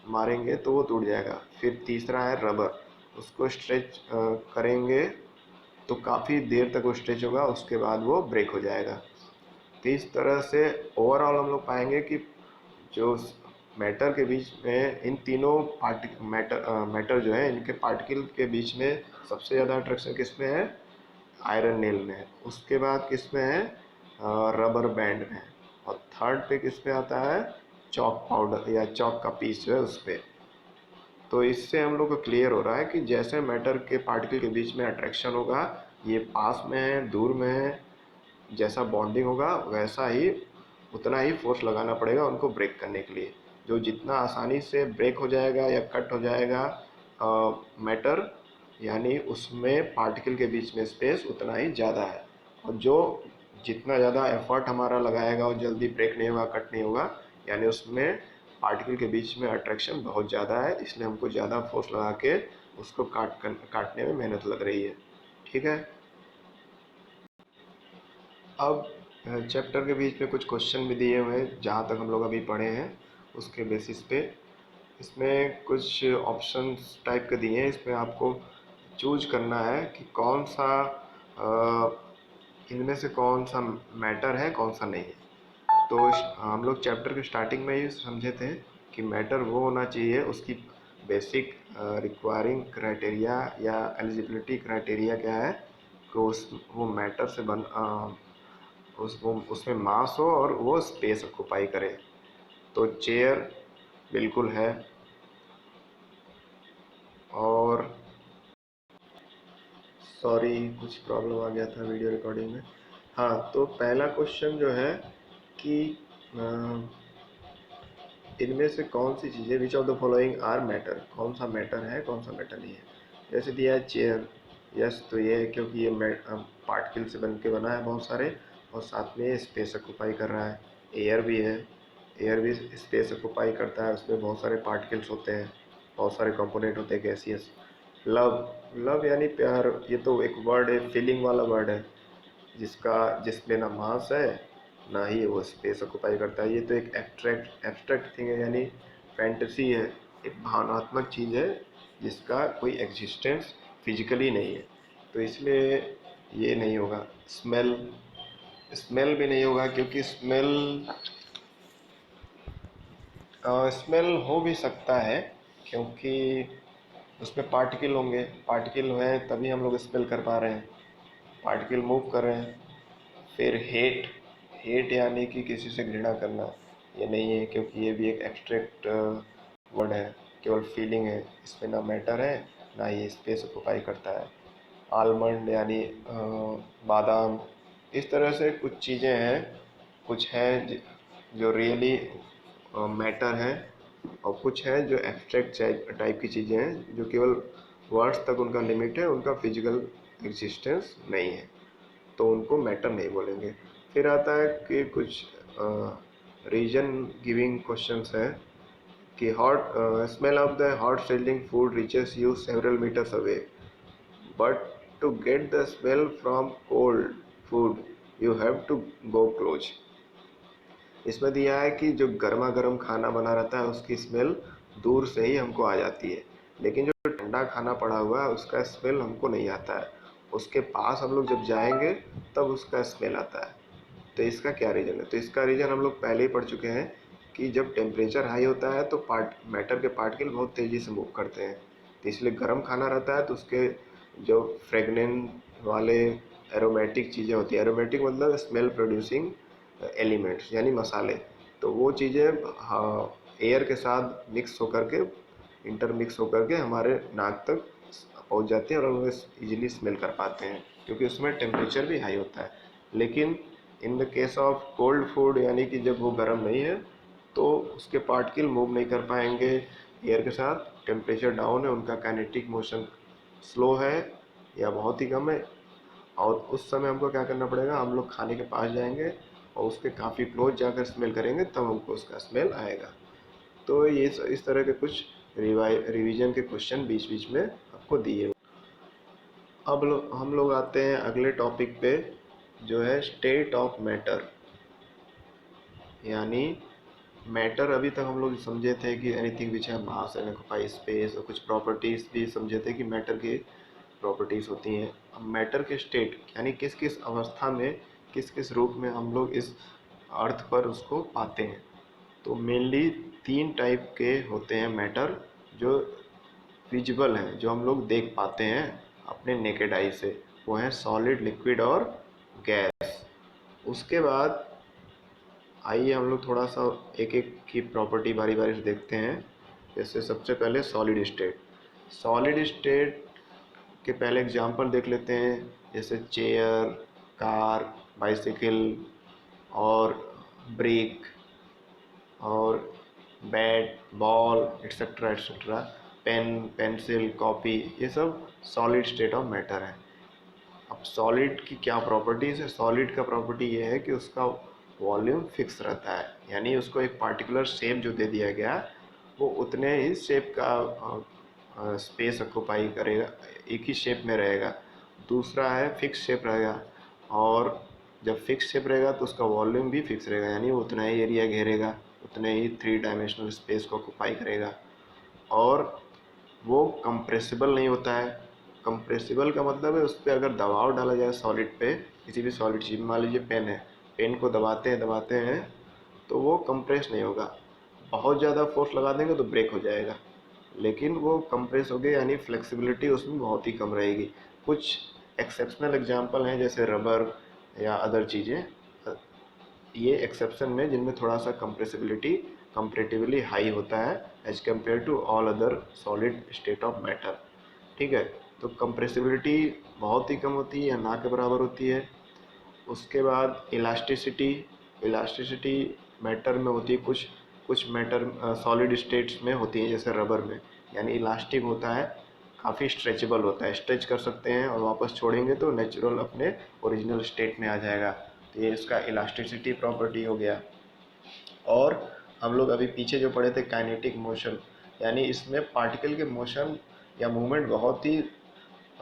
मारेंगे तो वो टूट जाएगा। फिर तीसरा है रबर, उसको स्ट्रेच करेंगे तो काफ़ी देर तक वो स्ट्रेच होगा, उसके बाद वो ब्रेक हो जाएगा। तो इस तरह से ओवरऑल हम लोग पाएंगे कि जो मैटर के बीच में इन तीनों मैटर जो है इनके पार्टिकल के बीच में सबसे ज़्यादा अट्रैक्शन किस में है, आयरन नेल में है। उसके बाद किस में है, रबर बैंड में। और थर्ड पे किस पे आता है, चॉक पाउडर या चॉक का पीस जो है उस पर। तो इससे हम लोग को क्लियर हो रहा है कि जैसे मैटर के पार्टिकल के बीच में अट्रैक्शन होगा, ये पास में है दूर में है, जैसा बॉन्डिंग होगा वैसा ही उतना ही फोर्स लगाना पड़ेगा उनको ब्रेक करने के लिए। जो जितना आसानी से ब्रेक हो जाएगा या कट हो जाएगा मैटर, यानी उसमें पार्टिकल के बीच में स्पेस उतना ही ज़्यादा है। और जो जितना ज़्यादा एफर्ट हमारा लगाएगा और जल्दी ब्रेक नहीं होगा, कट नहीं होगा, यानी उसमें पार्टिकल के बीच में अट्रैक्शन बहुत ज़्यादा है, इसलिए हमको ज़्यादा फोर्स लगा के उसको काटने में मेहनत लग रही है। ठीक है। अब चैप्टर के बीच में कुछ क्वेश्चन भी दिए हुए हैं, जहाँ तक हम लोग अभी पढ़े हैं उसके बेसिस पे इसमें कुछ ऑप्शंस टाइप के दिए हैं। इसमें आपको चूज करना है कि कौन सा इनमें से कौन सा मैटर है, कौन सा नहीं है। तो हम लोग चैप्टर के स्टार्टिंग में ही समझे थे कि मैटर वो होना चाहिए, उसकी बेसिक रिक्वायरिंग क्राइटेरिया या एलिजिबिलिटी क्राइटेरिया क्या है कि उस वो मैटर से उसमें मास हो और वो स्पेस ऑक्युपाई करे। तो चेयर बिल्कुल है। और सॉरी कुछ प्रॉब्लम आ गया था वीडियो रिकॉर्डिंग में। हाँ, तो पहला क्वेश्चन जो है कि इनमें से कौन सी चीज़ें, which of the following are matter, कौन सा मैटर है कौन सा मैटर नहीं है। जैसे दिया है चेयर, यस, तो ये है क्योंकि ये पार्टिकल से बन के बना है बहुत सारे, और साथ में स्पेस ऑक्युपाई कर रहा है। एयर भी है, एयर भी स्पेस ऑक्युपाई करता है, उसमें बहुत सारे पार्टिकल्स होते हैं, बहुत सारे कंपोनेंट होते हैं गैसियस। लव, लव यानी प्यार, ये तो एक वर्ड है, फीलिंग वाला वर्ड है, जिसमें ना मास है ना ही वो स्पेस ऑक्युपाई करता है। ये तो एक एब्स्ट्रैक्ट थिंग है, यानी फैंटेसी है, एक भावनात्मक चीज़ है जिसका कोई एग्जिस्टेंस फिजिकली नहीं है, तो इसलिए ये नहीं होगा। स्मेल, स्मेल भी नहीं होगा, क्योंकि स्मेल हो भी सकता है, क्योंकि उसमें पार्टिकल होंगे, पार्टिकल है तभी हम लोग स्मेल कर पा रहे हैं, पार्टिकल मूव कर रहे हैं। फिर हेट, हेट यानी कि किसी से घृणा करना, ये नहीं है, क्योंकि ये भी एक एब्स्ट्रैक्ट वर्ड है, केवल फीलिंग है, इसमें ना मैटर है ना ये स्पेस ऑक्युपाई करता है। आलमंड यानी बादाम, इस तरह से कुछ चीज़ें हैं, कुछ हैं जो रियली मैटर है, और कुछ है जो एब्स्ट्रैक्ट टाइप की चीज़ें हैं जो केवल वर्ड्स तक उनका लिमिट है, उनका फिजिकल एग्जिस्टेंस नहीं है, तो उनको मैटर नहीं बोलेंगे। फिर आता है कि कुछ रीजन गिविंग क्वेश्चंस है कि hot smell of the hot sizzling food reaches you several metres away. but to get the smell from cold food you have to go close. इसमें दिया है कि जो गर्मा गर्म खाना बना रहता है उसकी स्मेल दूर से ही हमको आ जाती है, लेकिन जो ठंडा खाना पड़ा हुआ है उसका स्मेल हमको नहीं आता है। उसके पास हम लोग जब जाएंगे तब उसका स्मेल आता है। तो इसका क्या रीज़न है? तो इसका रीज़न हम लोग पहले ही पढ़ चुके हैं कि जब टेम्परेचर हाई होता है तो मैटर के पार्टिकल बहुत तेज़ी से मूव करते हैं। तो इसलिए गर्म खाना रहता है तो उसके जो फ्रेगनेंट वाले एरोमेटिक चीज़ें होती हैं, एरोमेटिक मतलब स्मेल प्रोड्यूसिंग एलिमेंट्स यानी मसाले, तो वो चीज़ें हाँ एयर के साथ मिक्स होकर के इंटरमिक्स होकर के हमारे नाक तक पहुंच जाती हैं और हम इजीली स्मेल कर पाते हैं, क्योंकि उसमें टेम्परेचर भी हाई होता है। लेकिन in the case of cold food यानी कि जब वो गर्म नहीं है तो उसके पार्टिकल मूव नहीं कर पाएंगे एयर के साथ, टेम्परेचर डाउन है, उनका काइनेटिक मोशन स्लो है या बहुत ही कम है। और उस समय हमको क्या करना पड़ेगा, हम लोग खाने के पास जाएंगे और उसके काफ़ी क्लोज जाकर स्मेल करेंगे तब हमको उसका स्मेल आएगा। तो ये इस तरह के कुछ रिवीजन के क्वेश्चन बीच बीच में आपको दिए। अब हम लोग आते हैं अगले टॉपिक पे, जो है स्टेट ऑफ मैटर। यानी मैटर अभी तक हम लोग समझे थे कि एनीथिंग विच है मास एंड ऑक्यूपाई स्पेस, और कुछ प्रॉपर्टीज़ भी समझे थे कि मैटर की प्रॉपर्टीज़ होती हैं। अब मैटर के स्टेट यानी किस किस अवस्था में, किस किस रूप में हम लोग इस अर्थ पर उसको पाते हैं। तो मेनली 3 टाइप के होते हैं मैटर जो विजिबल हैं, जो हम लोग देख पाते हैं अपने नेकेड आई से। वो हैं सॉलिड, लिक्विड और गैस। उसके बाद आइए हम लोग थोड़ा सा एक एक की प्रॉपर्टी बारी बारी से देखते हैं। जैसे सबसे पहले सॉलिड स्टेट। सॉलिड स्टेट के पहले एग्जांपल देख लेते हैं, जैसे चेयर, कार, बाइसिकल और ब्रेक और bat, ball etcetera etcetera, pen, pencil, copy, ये सब सॉलिड स्टेट ऑफ मैटर है। अब सॉलिड की क्या प्रॉपर्टीज़ है? सॉलिड का प्रॉपर्टी ये है कि उसका वॉल्यूम फिक्स रहता है, यानी उसको एक पार्टिकुलर शेप जो दे दिया गया वो उतने ही शेप का स्पेस ऑक्यूपाई करेगा, एक ही शेप में रहेगा। दूसरा है फिक्स शेप रहेगा, और जब फिक्स शेप रहेगा तो उसका वॉल्यूम भी फिक्स रहेगा, यानी वो उतना ही एरिया घेरेगा, उतने ही 3 डायमेंशनल स्पेस को ऑक्यूपाई करेगा। और वो कंप्रेसिबल नहीं होता है। कंप्रेसिबल का मतलब है उस पर अगर दबाव डाला जाए सॉलिड पे, किसी भी सॉलिड चीज, मान लीजिए पेन है, पेन को दबाते हैं तो वो कंप्रेस नहीं होगा। बहुत ज़्यादा फोर्स लगा देंगे तो ब्रेक हो जाएगा, लेकिन वो कंप्रेस हो गया, यानी फ्लेक्सिबिलिटी उसमें बहुत ही कम रहेगी। कुछ एक्सेप्शनल एग्जांपल हैं जैसे रबर या अदर चीज़ें, ये एक्सेप्शन में जिनमें थोड़ा सा कंप्रेसिबिलिटी कंपेरेटिवली हाई होता है as compare to all other solid state of matter. ठीक है, तो कंप्रेसिबिलिटी बहुत ही कम होती है या ना के बराबर होती है। उसके बाद इलास्टिसिटी। इलास्टिसिटी मैटर में होती है, कुछ कुछ मैटर सॉलिड स्टेट्स में होती है जैसे रबर में, यानी इलास्टिक होता है, काफ़ी स्ट्रेचेबल होता है, स्ट्रेच कर सकते हैं और वापस छोड़ेंगे तो नेचुरल अपने ओरिजिनल स्टेट में आ जाएगा। तो ये इसका इलास्टिसिटी प्रॉपर्टी हो गया। और हम लोग अभी पीछे जो पढ़े थे काइनेटिक मोशन, यानी इसमें पार्टिकल के मोशन या मूवमेंट बहुत ही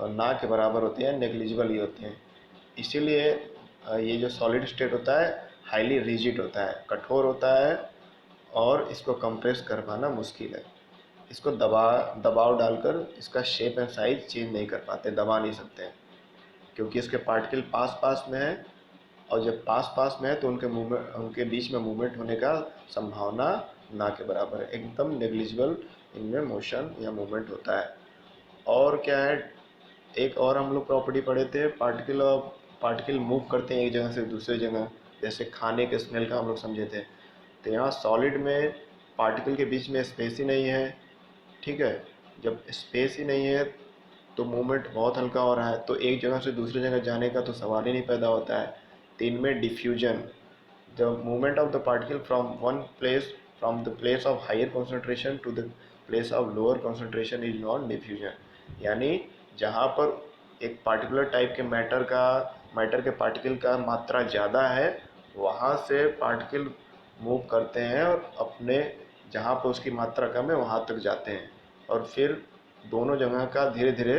ना के बराबर होते हैं, नेग्लिजिबल ही होते हैं। इसीलिए ये जो सॉलिड स्टेट होता है हाईली रिजिड होता है, कठोर होता है, और इसको कंप्रेस कर पाना मुश्किल है। इसको दबाव डालकर इसका शेप एंड साइज चेंज नहीं कर पाते, दबा नहीं सकते हैं, क्योंकि इसके पार्टिकल पास पास में है, और जब पास पास में है तो उनके बीच में मूवमेंट होने का संभावना ना के बराबर है, एकदम नेग्लिजिबल इनमें मोशन या मूवमेंट होता है। और क्या है, एक और हम लोग प्रॉपर्टी पढ़े थे, पार्टिकल मूव करते हैं एक जगह से दूसरे जगह, जैसे खाने के स्मेल का हम लोग समझे थे। तो यहाँ सॉलिड में पार्टिकल के बीच में स्पेस ही नहीं है। ठीक है, जब स्पेस ही नहीं है तो मूवमेंट बहुत हल्का हो रहा है, तो एक जगह से दूसरी जगह जाने का तो सवाल ही नहीं पैदा होता है। तो इनमें diffusion, the movement of the particle from the place of higher concentration to the place of lower concentration is known diffusion. यानी जहाँ पर एक पार्टिकुलर टाइप के मैटर के पार्टिकल का मात्रा ज़्यादा है, वहाँ से पार्टिकल मूव करते हैं और अपने जहाँ पर उसकी मात्रा कम है वहाँ तक जाते हैं, और फिर दोनों जगह का धीरे धीरे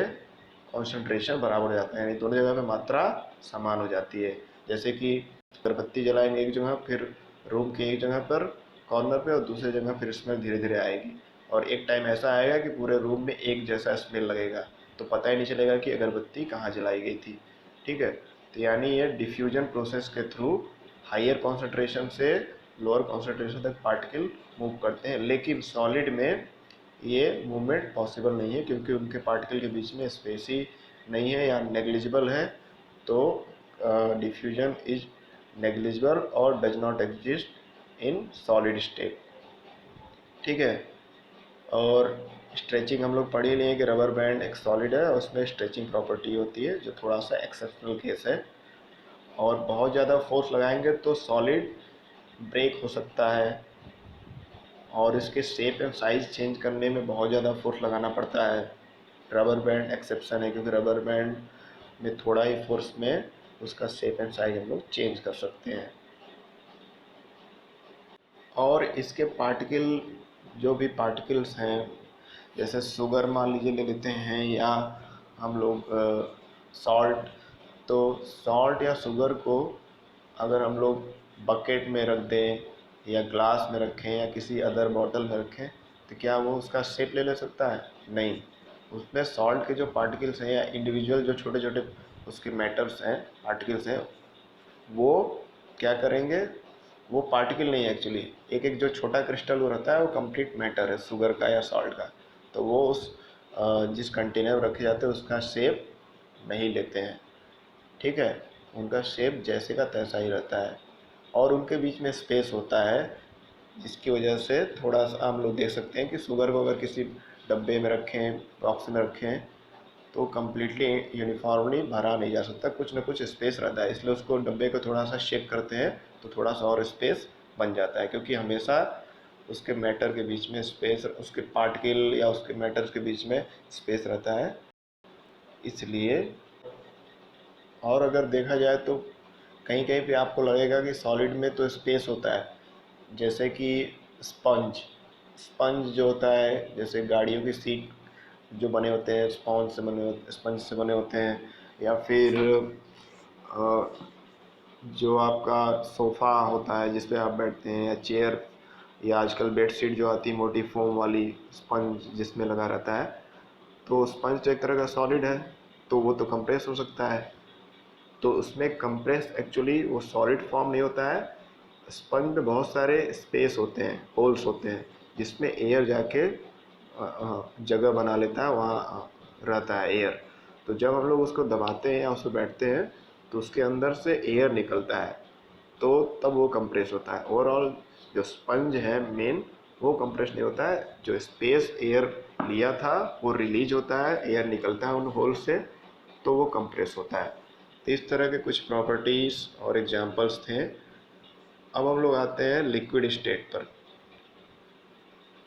कॉन्सेंट्रेशन बराबर हो जाता है, यानी दोनों जगह पे मात्रा समान हो जाती है। जैसे कि अगरबत्ती जलाएंगे एक जगह, फिर रूम की एक जगह पर कॉर्नर पे, और दूसरी जगह फिर स्मेल धीरे धीरे आएगी, और एक टाइम ऐसा आएगा कि पूरे रूम में एक जैसा स्मेल लगेगा, तो पता ही नहीं चलेगा कि अगरबत्ती कहाँ जलाई गई थी। ठीक है, तो यानी ये डिफ्यूजन प्रोसेस के थ्रू हायर कॉन्सेंट्रेशन से लोअर कॉन्सेंट्रेशन तक पार्टिकल मूव करते हैं, लेकिन सॉलिड में ये मूवमेंट पॉसिबल नहीं है, क्योंकि उनके पार्टिकल के बीच में स्पेस ही नहीं है या नेग्लिजिबल है। तो डिफ्यूजन इज नेग्लिजिबल और does not exist in solid state. ठीक है, और स्ट्रेचिंग हम लोग पढ़ ही लिए कि रबर बैंड एक सॉलिड है और उसमें स्ट्रेचिंग प्रॉपर्टी होती है, जो थोड़ा सा एक्सेप्शनल केस है। और बहुत ज़्यादा फोर्स लगाएंगे तो सॉलिड ब्रेक हो सकता है, और इसके शेप एंड साइज़ चेंज करने में बहुत ज़्यादा फोर्स लगाना पड़ता है। रबर बैंड एक्सेप्शन है, क्योंकि रबर बैंड में थोड़ा ही फोर्स में उसका शेप एंड साइज हम लोग चेंज कर सकते हैं। और इसके पार्टिकल, जो भी पार्टिकल्स हैं, जैसे शुगर मान लीजिए ले लेते हैं, या हम लोग सॉल्ट, तो सॉल्ट या शुगर को अगर हम लोग बकेट में रख दें या ग्लास में रखें या किसी अदर बॉटल में रखें, तो क्या वो उसका शेप ले सकता है? नहीं। उसमें सॉल्ट के जो पार्टिकल्स हैं या इंडिविजुअल जो छोटे छोटे उसके मैटर्स हैं, पार्टिकल्स हैं, वो क्या करेंगे, वो पार्टिकल नहीं है एक्चुअली, एक एक जो छोटा क्रिस्टल वो रहता है वो कंप्लीट मैटर है शुगर का या सॉल्ट का। तो वो उस जिस कंटेनर में रखे जाते हैं उसका शेप नहीं लेते हैं। ठीक है, उनका शेप जैसे का तैसा ही रहता है, और उनके बीच में स्पेस होता है, जिसकी वजह से थोड़ा सा हम लोग देख सकते हैं कि शुगर को अगर किसी डब्बे में रखें, बॉक्स में रखें, तो कम्प्लीटली यूनिफॉर्मली भरा नहीं जा सकता, कुछ ना कुछ स्पेस रहता है, इसलिए उसको डब्बे को थोड़ा सा शेक करते हैं तो थोड़ा सा और स्पेस बन जाता है, क्योंकि हमेशा उसके मैटर के बीच में स्पेस, उसके पार्टिकल या उसके मैटर्स के बीच में स्पेस रहता है, इसलिए। और अगर देखा जाए तो कहीं कहीं पे आपको लगेगा कि सॉलिड में तो स्पेस होता है, जैसे कि स्पंज, स्पंज जो होता है, जैसे गाड़ियों की सीट जो बने होते हैं स्पंज से बने होते हैं, या फिर जो आपका सोफ़ा होता है जिस पे आप बैठते हैं, या चेयर, या आजकल बेडशीट जो आती है मोटी फोम वाली, स्पंज जिसमें लगा रहता है, तो स्पंज तो एक तरह का सॉलिड है, तो वो तो कंप्रेस हो सकता है। तो उसमें कंप्रेस एक्चुअली वो सॉलिड फॉर्म नहीं होता है, स्पंज में बहुत सारे स्पेस होते हैं, होल्स होते हैं, जिसमें एयर जाके जगह बना लेता है, वहाँ रहता है एयर। तो जब हम लोग उसको दबाते हैं या उस पर बैठते हैं तो उसके अंदर से एयर निकलता है, तो तब वो कंप्रेस होता है। ओवरऑल जो स्पंज है मेन, वो कंप्रेस नहीं होता है, जो स्पेस एयर लिया था वो रिलीज होता है, एयर निकलता है उन होल से, तो वो कंप्रेस होता है। तो इस तरह के कुछ प्रॉपर्टीज़ और एग्जांपल्स थे। अब हम लोग आते हैं लिक्विड स्टेट पर।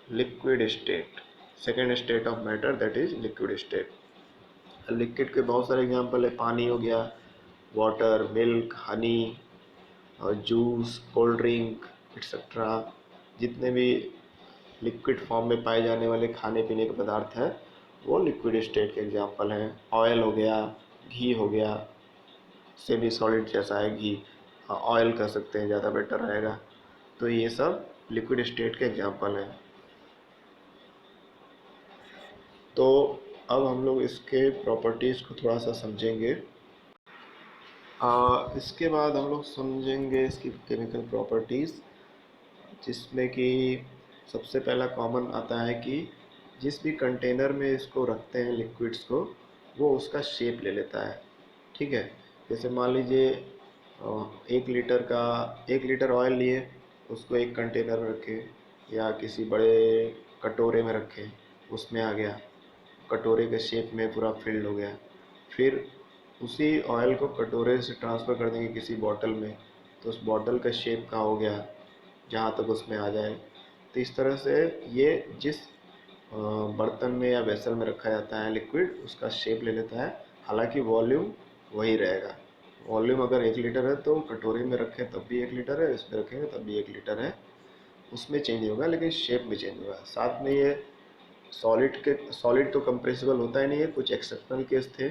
Liquid state, second state of matter, that is liquid state. Liquid के बहुत सारे एग्जांपल है, पानी हो गया, वाटर, मिल्क, हनी, और जूस, कोल्ड ड्रिंक एक्सेट्रा, जितने भी लिक्विड फॉर्म में पाए जाने वाले खाने पीने के पदार्थ हैं वो लिक्विड स्टेट के एग्जांपल हैं। ऑयल हो गया, घी हो गया, सेमी सॉलिड जैसा है घी, ऑयल कह सकते हैं, ज़्यादा बेटर रहेगा। तो ये सब लिक्विड स्टेट के एग्जांपल हैं। तो अब हम लोग इसके प्रॉपर्टीज़ को थोड़ा सा समझेंगे। इसके बाद हम लोग समझेंगे इसकी केमिकल प्रॉपर्टीज़, जिसमें कि सबसे पहला कॉमन आता है कि जिस भी कंटेनर में इसको रखते हैं लिक्विड्स को, वो उसका शेप ले लेता है। ठीक है, जैसे मान लीजिए 1 लीटर ऑयल लिए, उसको एक कंटेनर में रखें या किसी बड़े कटोरे में रखें, उसमें आ गया, कटोरे के शेप में पूरा फिल्ड हो गया। फिर उसी ऑयल को कटोरे से ट्रांसफ़र कर देंगे किसी बॉटल में, तो उस बॉटल का शेप का हो गया जहाँ तक उसमें आ जाए। तो इस तरह से ये जिस बर्तन में या वेसल में रखा जाता है लिक्विड, उसका शेप ले लेता है, हालांकि वॉल्यूम वही रहेगा। वॉल्यूम अगर 1 लीटर है तो कटोरे में रखें तब भी 1 लीटर है, इसमें रखेंगे तब भी 1 लीटर है, उसमें चेंज होगा लेकिन शेप में चेंज होगा। साथ में ये सॉलिड तो कंप्रेसिबल होता ही नहीं है, कुछ एक्सेप्शनल केस थे।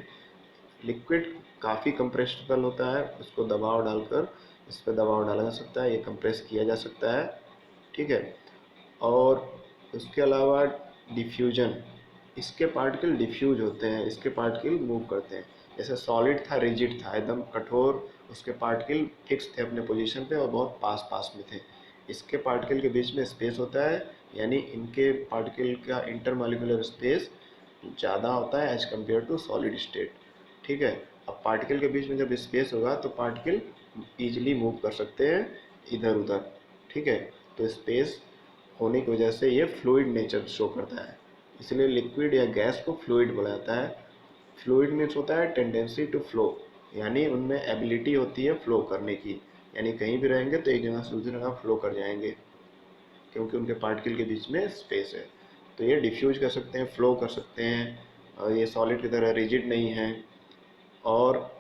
लिक्विड काफ़ी कंप्रेसिबल होता है, उसको दबाव डालकर इस पर दबाव डाला जा सकता है, ये कंप्रेस किया जा सकता है, ठीक है। और उसके अलावा डिफ्यूजन, इसके पार्टिकल डिफ्यूज होते हैं, इसके पार्टिकल मूव करते हैं। जैसे सॉलिड था, रिजिड था, एकदम कठोर, उसके पार्टिकल फिक्स थे अपने पोजीशन पे और बहुत पास पास में थे। इसके पार्टिकल के बीच में स्पेस होता है, यानी इनके पार्टिकल का इंटरमॉलिक्यूलर स्पेस ज़्यादा होता है as compare to solid state, ठीक है। अब पार्टिकल के बीच में जब स्पेस होगा तो पार्टिकल ईजिली मूव कर सकते हैं इधर उधर, ठीक है। तो स्पेस होने की वजह से ये फ्लूइड नेचर शो करता है, इसलिए लिक्विड या गैस को फ्लूइड बोला जाता है। फ्लूइड मीन्स होता है टेंडेंसी टू फ्लो, यानी उनमें एबिलिटी होती है फ्लो करने की, यानी कहीं भी रहेंगे तो एक जगह से दूसरी जगह फ्लो कर जाएंगे क्योंकि उनके पार्टिकल के बीच में स्पेस है। तो ये डिफ्यूज कर सकते हैं, फ्लो कर सकते हैं, और ये सॉलिड की तरह रिजिड नहीं है। और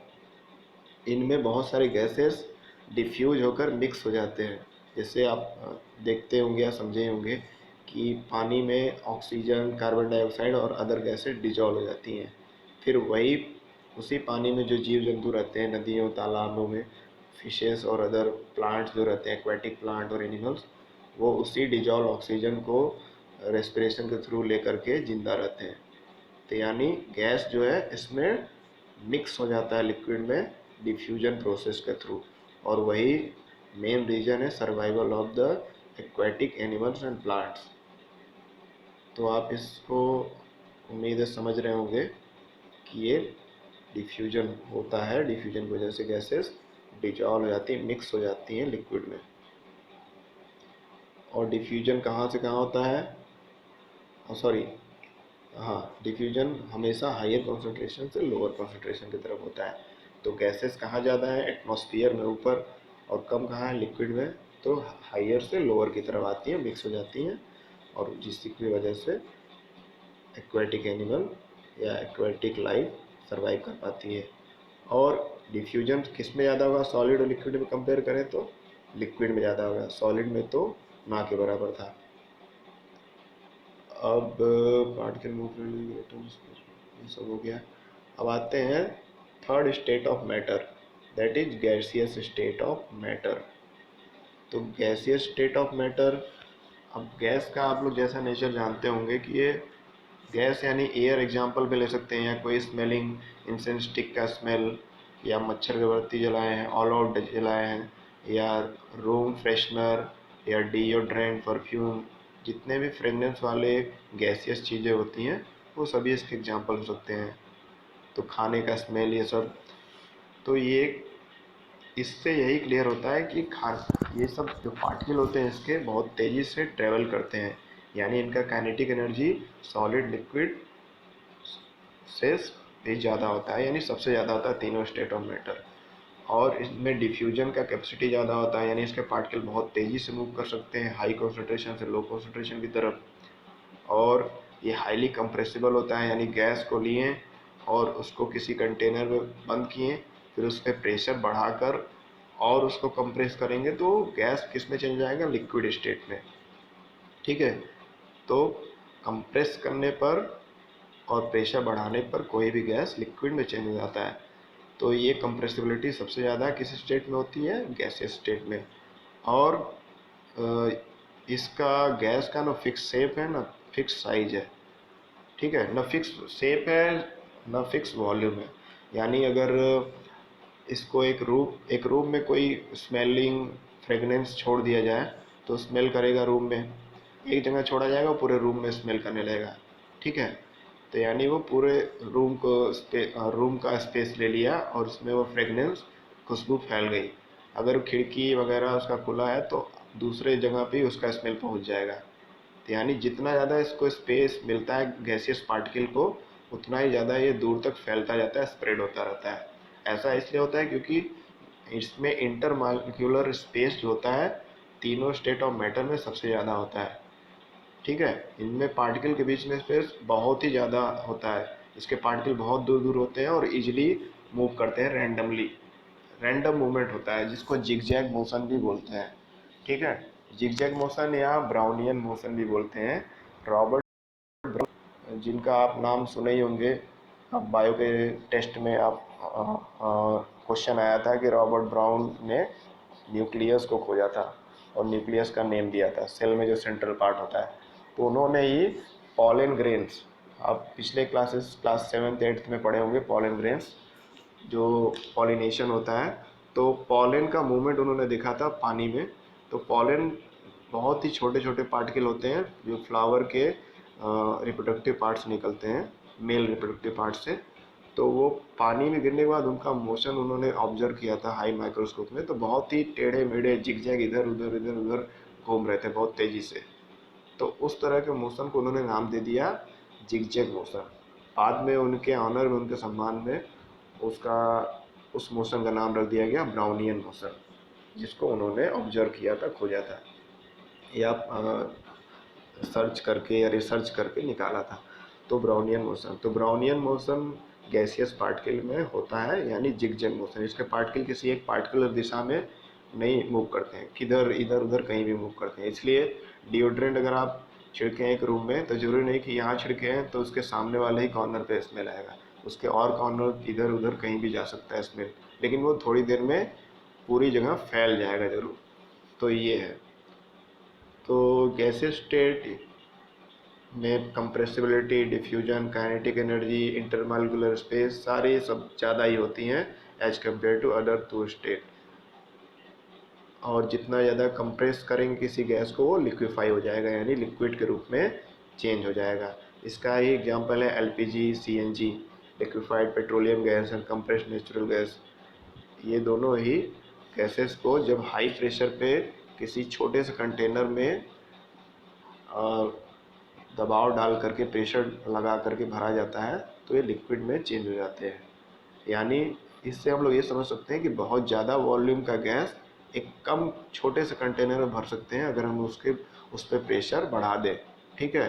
इनमें बहुत सारे गैसेस डिफ्यूज होकर मिक्स हो जाते हैं। जैसे आप देखते होंगे या समझे होंगे कि पानी में ऑक्सीजन, कार्बन डाइऑक्साइड और अदर गैसेस डिजॉल्व हो जाती हैं, फिर वही उसी पानी में जो जीव जंतु रहते हैं नदियों तालाबों में, फिशेस और अदर प्लांट्स जो रहते हैं, एक्वेटिक प्लांट और एनिमल्स, वो उसी डिजॉल्व ऑक्सीजन को रेस्पिरेशन के थ्रू लेकर के जिंदा रहते हैं। तो यानी गैस जो है इसमें मिक्स हो जाता है लिक्विड में डिफ्यूजन प्रोसेस के थ्रू, और वही मेन रीजन है survival of the aquatic animals and plants. तो आप इसको उम्मीद है समझ रहे होंगे कि ये डिफ्यूजन होता है, डिफ्यूजन की वजह से गैसेस डिजॉल्व हो जाती हैं, मिक्स हो जाती हैं लिक्विड में। और डिफ्यूजन कहाँ से कहाँ होता है, सॉरी, हाँ, डिफ्यूजन हमेशा हायर कॉन्सेंट्रेशन से लोअर कॉन्सेंट्रेशन की तरफ होता है। तो गैसेस कहाँ ज़्यादा है, एटमॉस्फेयर में ऊपर, और कम कहाँ है, लिक्विड में। तो हायर से लोअर की तरफ आती हैं, मिक्स हो जाती हैं, और जिसकी वजह से एक्वेटिक एनिमल या एक्वेटिक लाइफ सर्वाइव कर पाती है। और डिफ्यूजन किस में ज़्यादा होगा, सॉलिड और लिक्विड में कंपेयर करें तो लिक्विड में ज़्यादा होगा, सॉलिड में तो ना के बराबर था। अब पार्टिकल मूवमेंट ये सब हो गया। अब आते हैं third state of matter, that is gaseous state of matter. तो गैसियस स्टेट ऑफ मैटर, अब गैस का आप लोग जैसा नेचर जानते होंगे कि ये गैस यानी एयर एग्जांपल पे ले सकते हैं, या कोई स्मेलिंग इंसेंस स्टिक का स्मेल, या मच्छर की बत्ती जलाए हैं, ऑल आउट जलाए हैं, या रूम फ्रेशनर, या डिओड्रेंट, परफ्यूम, जितने भी फ्रेगनेंस वाले गैसियस चीज़ें होती हैं वो सभी इसके एग्जांपल हो सकते हैं। तो खाने का स्मेल, ये सब, तो ये इससे यही क्लियर होता है कि ये सब जो पार्टिकल होते हैं इसके बहुत तेज़ी से ट्रेवल करते हैं, यानी इनका काइनेटिक एनर्जी सॉलिड लिक्विड से भी ज़्यादा होता है, यानी सबसे ज़्यादा होता है तीनों स्टेट ऑफ मैटर। और इसमें डिफ्यूजन का कैपेसिटी ज़्यादा होता है, यानी इसके पार्टिकल बहुत तेज़ी से मूव कर सकते हैं हाई कॉन्सेंट्रेशन से लो कॉन्सेंट्रेशन की तरफ। और ये हाईली कंप्रेसिबल होता है, यानी गैस को लिए और उसको किसी कंटेनर में बंद किए, फिर उस पर प्रेशर बढ़ाकर और उसको कंप्रेस करेंगे तो गैस किस में चेंज जाएगा, लिक्विड स्टेट में, ठीक है। तो कंप्रेस करने पर और प्रेशर बढ़ाने पर कोई भी गैस लिक्विड में चेंज हो जाता है। तो ये कंप्रेसिबिलिटी सबसे ज़्यादा किस स्टेट में होती है, गैसियस स्टेट में। और इसका गैस का ना फिक्स शेप है ना फिक्स साइज है, ठीक है, ना फिक्स शेप है ना फिक्स वॉल्यूम है। यानी अगर इसको एक रूम में कोई स्मेलिंग फ्रेगनेंस छोड़ दिया जाए तो स्मेल करेगा रूम में, एक जगह छोड़ा जाएगा पूरे रूम में स्मेल करने लगेगा, ठीक है। तो यानी वो पूरे रूम का स्पेस ले लिया और उसमें वो फ्रेगनेंस खुशबू फैल गई। अगर खिड़की वगैरह उसका खुला है तो दूसरे जगह पे उसका स्मेल पहुंच जाएगा। तो यानी जितना ज़्यादा इसको स्पेस मिलता है गैसियस पार्टिकल को, उतना ही ज़्यादा ये दूर तक फैलता जाता है, स्प्रेड होता रहता है। ऐसा इसलिए होता है क्योंकि इसमें इंटरमॉलिक्यूलर स्पेस जो होता है तीनों स्टेट ऑफ मैटर में सबसे ज़्यादा होता है, ठीक है। इनमें पार्टिकल के बीच में स्पेस बहुत ही ज़्यादा होता है, इसके पार्टिकल बहुत दूर दूर होते हैं और इजीली मूव करते हैं रैंडमली, रैंडम मूवमेंट होता है जिसको जिगजैग मोशन भी बोलते हैं, ठीक है। जिगजैग मोशन या ब्राउनियन मोशन भी बोलते हैं। रॉबर्ट जिनका आप नाम सुने ही होंगे। अब बायो के टेस्ट में आप क्वेश्चन आया था कि रॉबर्ट ब्राउन ने न्यूक्लियस को खोजा था और न्यूक्लियस का नेम दिया था, सेल में जो सेंट्रल पार्ट होता है। तो उन्होंने ही पॉलन ग्रेन्स, आप पिछले क्लास 7th 8th में पढ़े होंगे पॉलन ग्रेन्स, जो पॉलिनेशन होता है। तो पॉलन का मूवमेंट उन्होंने देखा था पानी में। तो पॉलन बहुत ही छोटे छोटे पार्टिकल होते हैं जो फ्लावर के रिप्रोडक्टिव पार्ट्स निकलते हैं, मेल रिप्रोडक्टिव पार्ट से। तो वो पानी में गिरने के बाद उनका मोशन उन्होंने ऑब्जर्व किया था हाई माइक्रोस्कोप में। तो बहुत ही टेढ़े मेढ़े जिगजैग इधर उधर घूम रहे थे बहुत तेज़ी से। तो उस तरह के मोशन को उन्होंने नाम दे दिया जिगजैग मोशन। बाद में उनके ऑनर में, उनके सम्मान में उसका उस मोशन का नाम रख दिया गया ब्राउनियन मोशन, जिसको उन्होंने ऑब्जर्व किया था, खोजा था, या सर्च करके या रिसर्च करके निकाला था। तो ब्राउनियन मोशन गैसियस पार्टिकल में होता है, यानी जिगजैग मोशन। इसके पार्टिकल किसी एक पार्टिकुलर दिशा में नहीं मूव करते हैं, किधर इधर उधर कहीं भी मूव करते हैं। इसलिए डिओड्रेंट अगर आप छिड़के एक रूम में तो जरूरी नहीं कि यहाँ छिड़के हैं तो उसके सामने वाले ही कॉर्नर पे स्मेल आएगा, उसके और कॉर्नर इधर उधर कहीं भी जा सकता है स्मेल, लेकिन वो थोड़ी देर में पूरी जगह फैल जाएगा जरूर। तो ये है। तो गैसियस स्टेट में compressibility, diffusion, kinetic energy, intermolecular space सारी सब ज़्यादा ही होती हैं as compare to other 2 state. और जितना ज़्यादा कंप्रेस करेंगे किसी गैस को वो लिक्विफाई हो जाएगा, यानी लिक्विड के रूप में चेंज हो जाएगा। इसका ही एग्जांपल है LPG, CNG, liquefied petroleum gas and compressed natural gas. ये दोनों ही गैसेस को जब हाई प्रेशर पे किसी छोटे से कंटेनर में दबाव डाल करके, प्रेशर लगा करके भरा जाता है तो ये लिक्विड में चेंज हो जाते हैं। यानी इससे हम लोग ये समझ सकते हैं कि बहुत ज़्यादा वॉल्यूम का गैस एक कम छोटे से कंटेनर में भर सकते हैं अगर हम उस पर प्रेशर बढ़ा दें। ठीक है।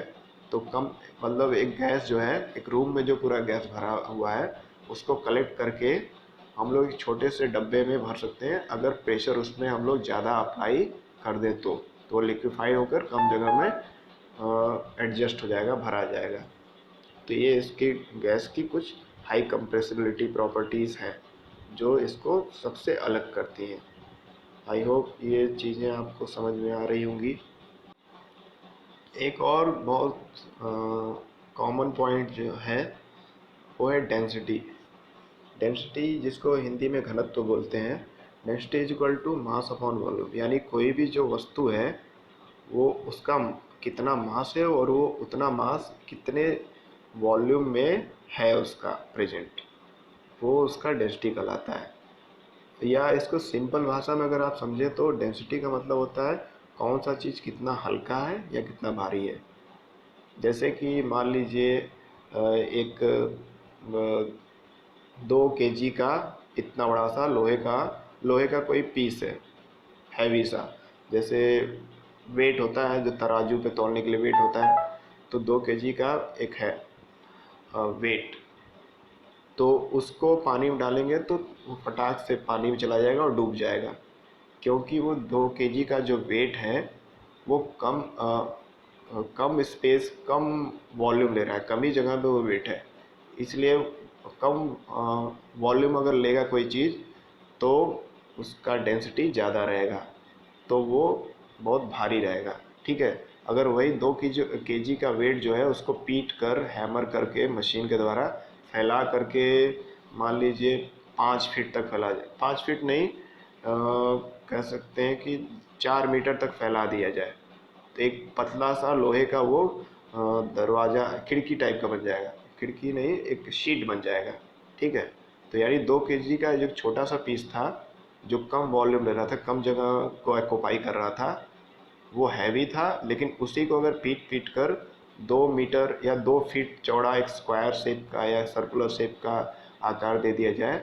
तो कम मतलब एक गैस जो है, एक रूम में जो पूरा गैस भरा हुआ है उसको कलेक्ट करके हम लोग एक छोटे से डब्बे में भर सकते हैं अगर प्रेशर उसमें हम लोग ज़्यादा अप्लाई कर दें तो लिक्विफाई होकर कम जगह में एडजस्ट हो जाएगा, भरा जाएगा। तो ये इसकी गैस की कुछ हाई कंप्रेसिबिलिटी प्रॉपर्टीज़ हैं जो इसको सबसे अलग करती हैं। आई होप ये चीज़ें आपको समझ में आ रही होंगी। एक और बहुत कॉमन पॉइंट जो है वो है डेंसिटी। डेंसिटी जिसको हिंदी में घनत्व बोलते हैं। Density is equal to mass upon volume, यानी कोई भी जो वस्तु है वो उसका कितना मास है और वो उतना मास कितने वॉल्यूम में है उसका प्रेजेंट, वो उसका डेंसिटी कहलाता है। या इसको सिंपल भाषा में अगर आप समझें तो डेंसिटी का मतलब होता है कौन सा चीज़ कितना हल्का है या कितना भारी है। जैसे कि मान लीजिए एक 2 kg का इतना बड़ा सा लोहे का कोई पीस है, हैवी सा, जैसे वेट होता है जो तराजू पे तौलने के लिए वेट होता है। तो 2 kg का एक है वेट, तो उसको पानी में डालेंगे तो वो फटाक से पानी में चला जाएगा और डूब जाएगा, क्योंकि वो 2 kg का जो वेट है वो कम स्पेस, कम वॉल्यूम ले रहा है, कम ही जगह पे वो वेट है। इसलिए कम वॉल्यूम अगर लेगा कोई चीज़ तो उसका डेंसिटी ज़्यादा रहेगा, तो वो बहुत भारी रहेगा। ठीक है। अगर वही 2 kg का वेट जो है उसको पीट कर, हैमर करके, मशीन के द्वारा फैला करके, मान लीजिए 5 फीट तक फैला जाए, 5 फीट नहीं, कह सकते हैं कि 4 मीटर तक फैला दिया जाए, तो एक पतला सा लोहे का वो दरवाज़ा, खिड़की टाइप का बन जाएगा, खिड़की नहीं, एक शीट बन जाएगा। ठीक है। तो यानी 2 kg का जो छोटा सा पीस था जो कम वॉल्यूम ले रहा था, कम जगह को ऑक्यूपाई कर रहा था, वो हैवी था, लेकिन उसी को अगर पीट पीट कर 2 मीटर या 2 फीट चौड़ा एक स्क्वायर शेप का या सर्कुलर शेप का आकार दे दिया जाए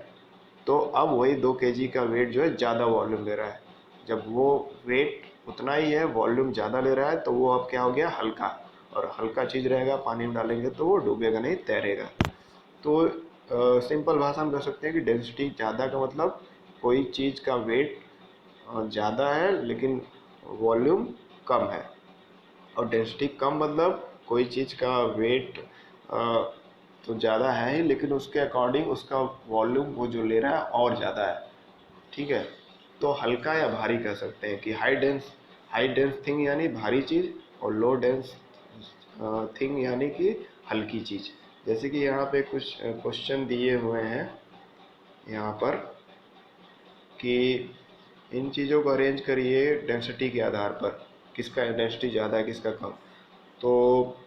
तो अब वही 2 kg का वेट जो है ज़्यादा वॉल्यूम ले रहा है। जब वो वेट उतना ही है, वॉल्यूम ज़्यादा ले रहा है, तो वो अब क्या हो गया, हल्का। और हल्का चीज़ रहेगा, पानी में डालेंगे तो वो डूबेगा नहीं, तैरेगा। तो सिंपल भाषा में कह सकते हैं कि डेंसिटी ज़्यादा का मतलब कोई चीज़ का वेट ज़्यादा है लेकिन वॉल्यूम कम है, और डेंसिटी कम मतलब कोई चीज़ का वेट तो ज़्यादा है ही, लेकिन उसके अकॉर्डिंग उसका वॉल्यूम वो जो ले रहा है और ज़्यादा है, ठीक है। तो हल्का या भारी कह सकते हैं कि हाई डेंस थिंग यानी भारी चीज़, और लो डेंस थिंग यानी कि हल्की चीज़। जैसे कि यहाँ पे कुछ क्वेश्चन दिए हुए हैं यहाँ पर कि इन चीज़ों को अरेंज करिए डेंसिटी के आधार पर, किसका डेंसिटी ज़्यादा है किसका कम। तो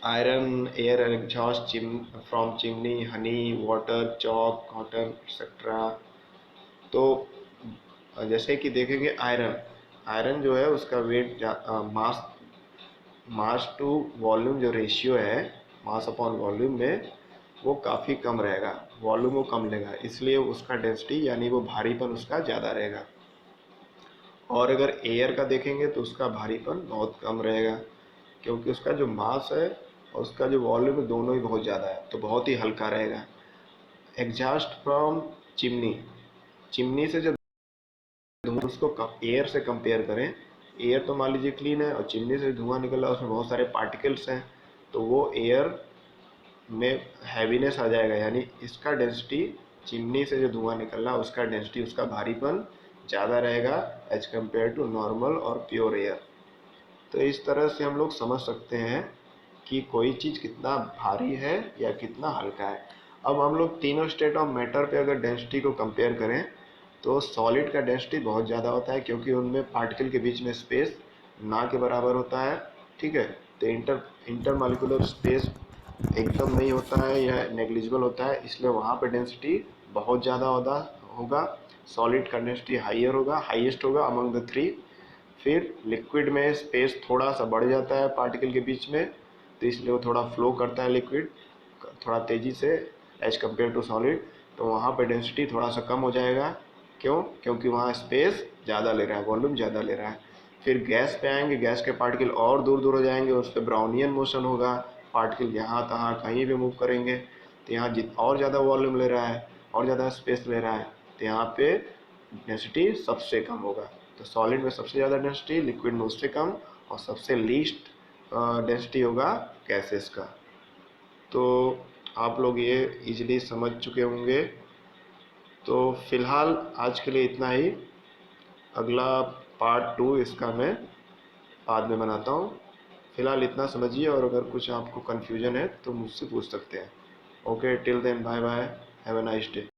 iron, air exhaust from chimney, honey, water, chalk, cotton etcetera. तो जैसे कि देखेंगे आयरन, आयरन जो है उसका weight mass mass to volume जो रेशियो है, मास अपॉन वॉल्यूम में, वो काफ़ी कम रहेगा, वॉल्यूम वो कम लेगा, इसलिए उसका डेंसिटी यानी वो भारीपन उसका ज़्यादा रहेगा। और अगर एयर का देखेंगे तो उसका भारीपन बहुत कम रहेगा, क्योंकि उसका जो मास है और उसका जो वॉल्यूम है दोनों ही बहुत ज़्यादा है, तो बहुत ही हल्का रहेगा। एग्जॉस्ट फ्रॉम चिमनी, चिमनी से जब उसको एयर से कंपेयर करें, एयर तो मान लीजिए क्लीन है और चिमनी से धुआं निकल रहा है, उसमें बहुत सारे पार्टिकल्स हैं, तो वो एयर में हैवीनेस आ जाएगा, यानी इसका डेंसिटी, चिमनी से जो धुआं निकल रहा है उसका डेंसिटी, उसका भारीपन ज़्यादा रहेगा एज कम्पेयर टू नॉर्मल और प्योर एयर। तो इस तरह से हम लोग समझ सकते हैं कि कोई चीज़ कितना भारी है या कितना हल्का है। अब हम लोग तीनों स्टेट ऑफ मैटर पे अगर डेंसिटी को कंपेयर करें तो सॉलिड का डेंसिटी बहुत ज़्यादा होता है, क्योंकि उनमें पार्टिकल के बीच में स्पेस ना के बराबर होता है, ठीक है। तो इंटरमॉलिक्यूलर स्पेस एकदम नहीं होता है या नेग्लिजिबल होता है, इसलिए वहाँ पे डेंसिटी बहुत ज़्यादा होगा। सॉलिड का डेंसिटी हाइयर होगा, हाईएस्ट होगा अमंग द थ्री। फिर लिक्विड में स्पेस थोड़ा सा बढ़ जाता है पार्टिकल के बीच में, तो इसलिए वो थोड़ा फ्लो करता है लिक्विड थोड़ा तेज़ी से एज कम्पेयर टू सॉलिड, तो वहाँ पे डेंसिटी थोड़ा सा कम हो जाएगा। क्यों? क्योंकि वहाँ स्पेस ज़्यादा ले रहा है, वॉल्यूम ज़्यादा ले रहा है। फिर गैस पे आएंगे, गैस के पार्टिकल और दूर दूर हो जाएंगे, उस पर ब्राउनियन मोशन होगा, पार्टिकल यहाँ तहाँ कहीं भी मूव करेंगे, तो यहाँ और ज़्यादा वॉल्यूम ले रहा है और ज़्यादा स्पेस ले रहा है, तो यहाँ पे डेंसिटी सबसे कम होगा। तो सॉलिड में सबसे ज़्यादा डेंसिटी, लिक्विड में उससे कम, और सबसे लीस्ट डेंसिटी होगा गैसेस का। तो आप लोग ये इजीली समझ चुके होंगे। तो फिलहाल आज के लिए इतना ही, अगला पार्ट 2 इसका मैं बाद में बनाता हूँ। फिलहाल इतना समझिए, और अगर कुछ आपको कन्फ्यूजन है तो मुझसे पूछ सकते हैं। Okay, till then bye bye, have a nice day.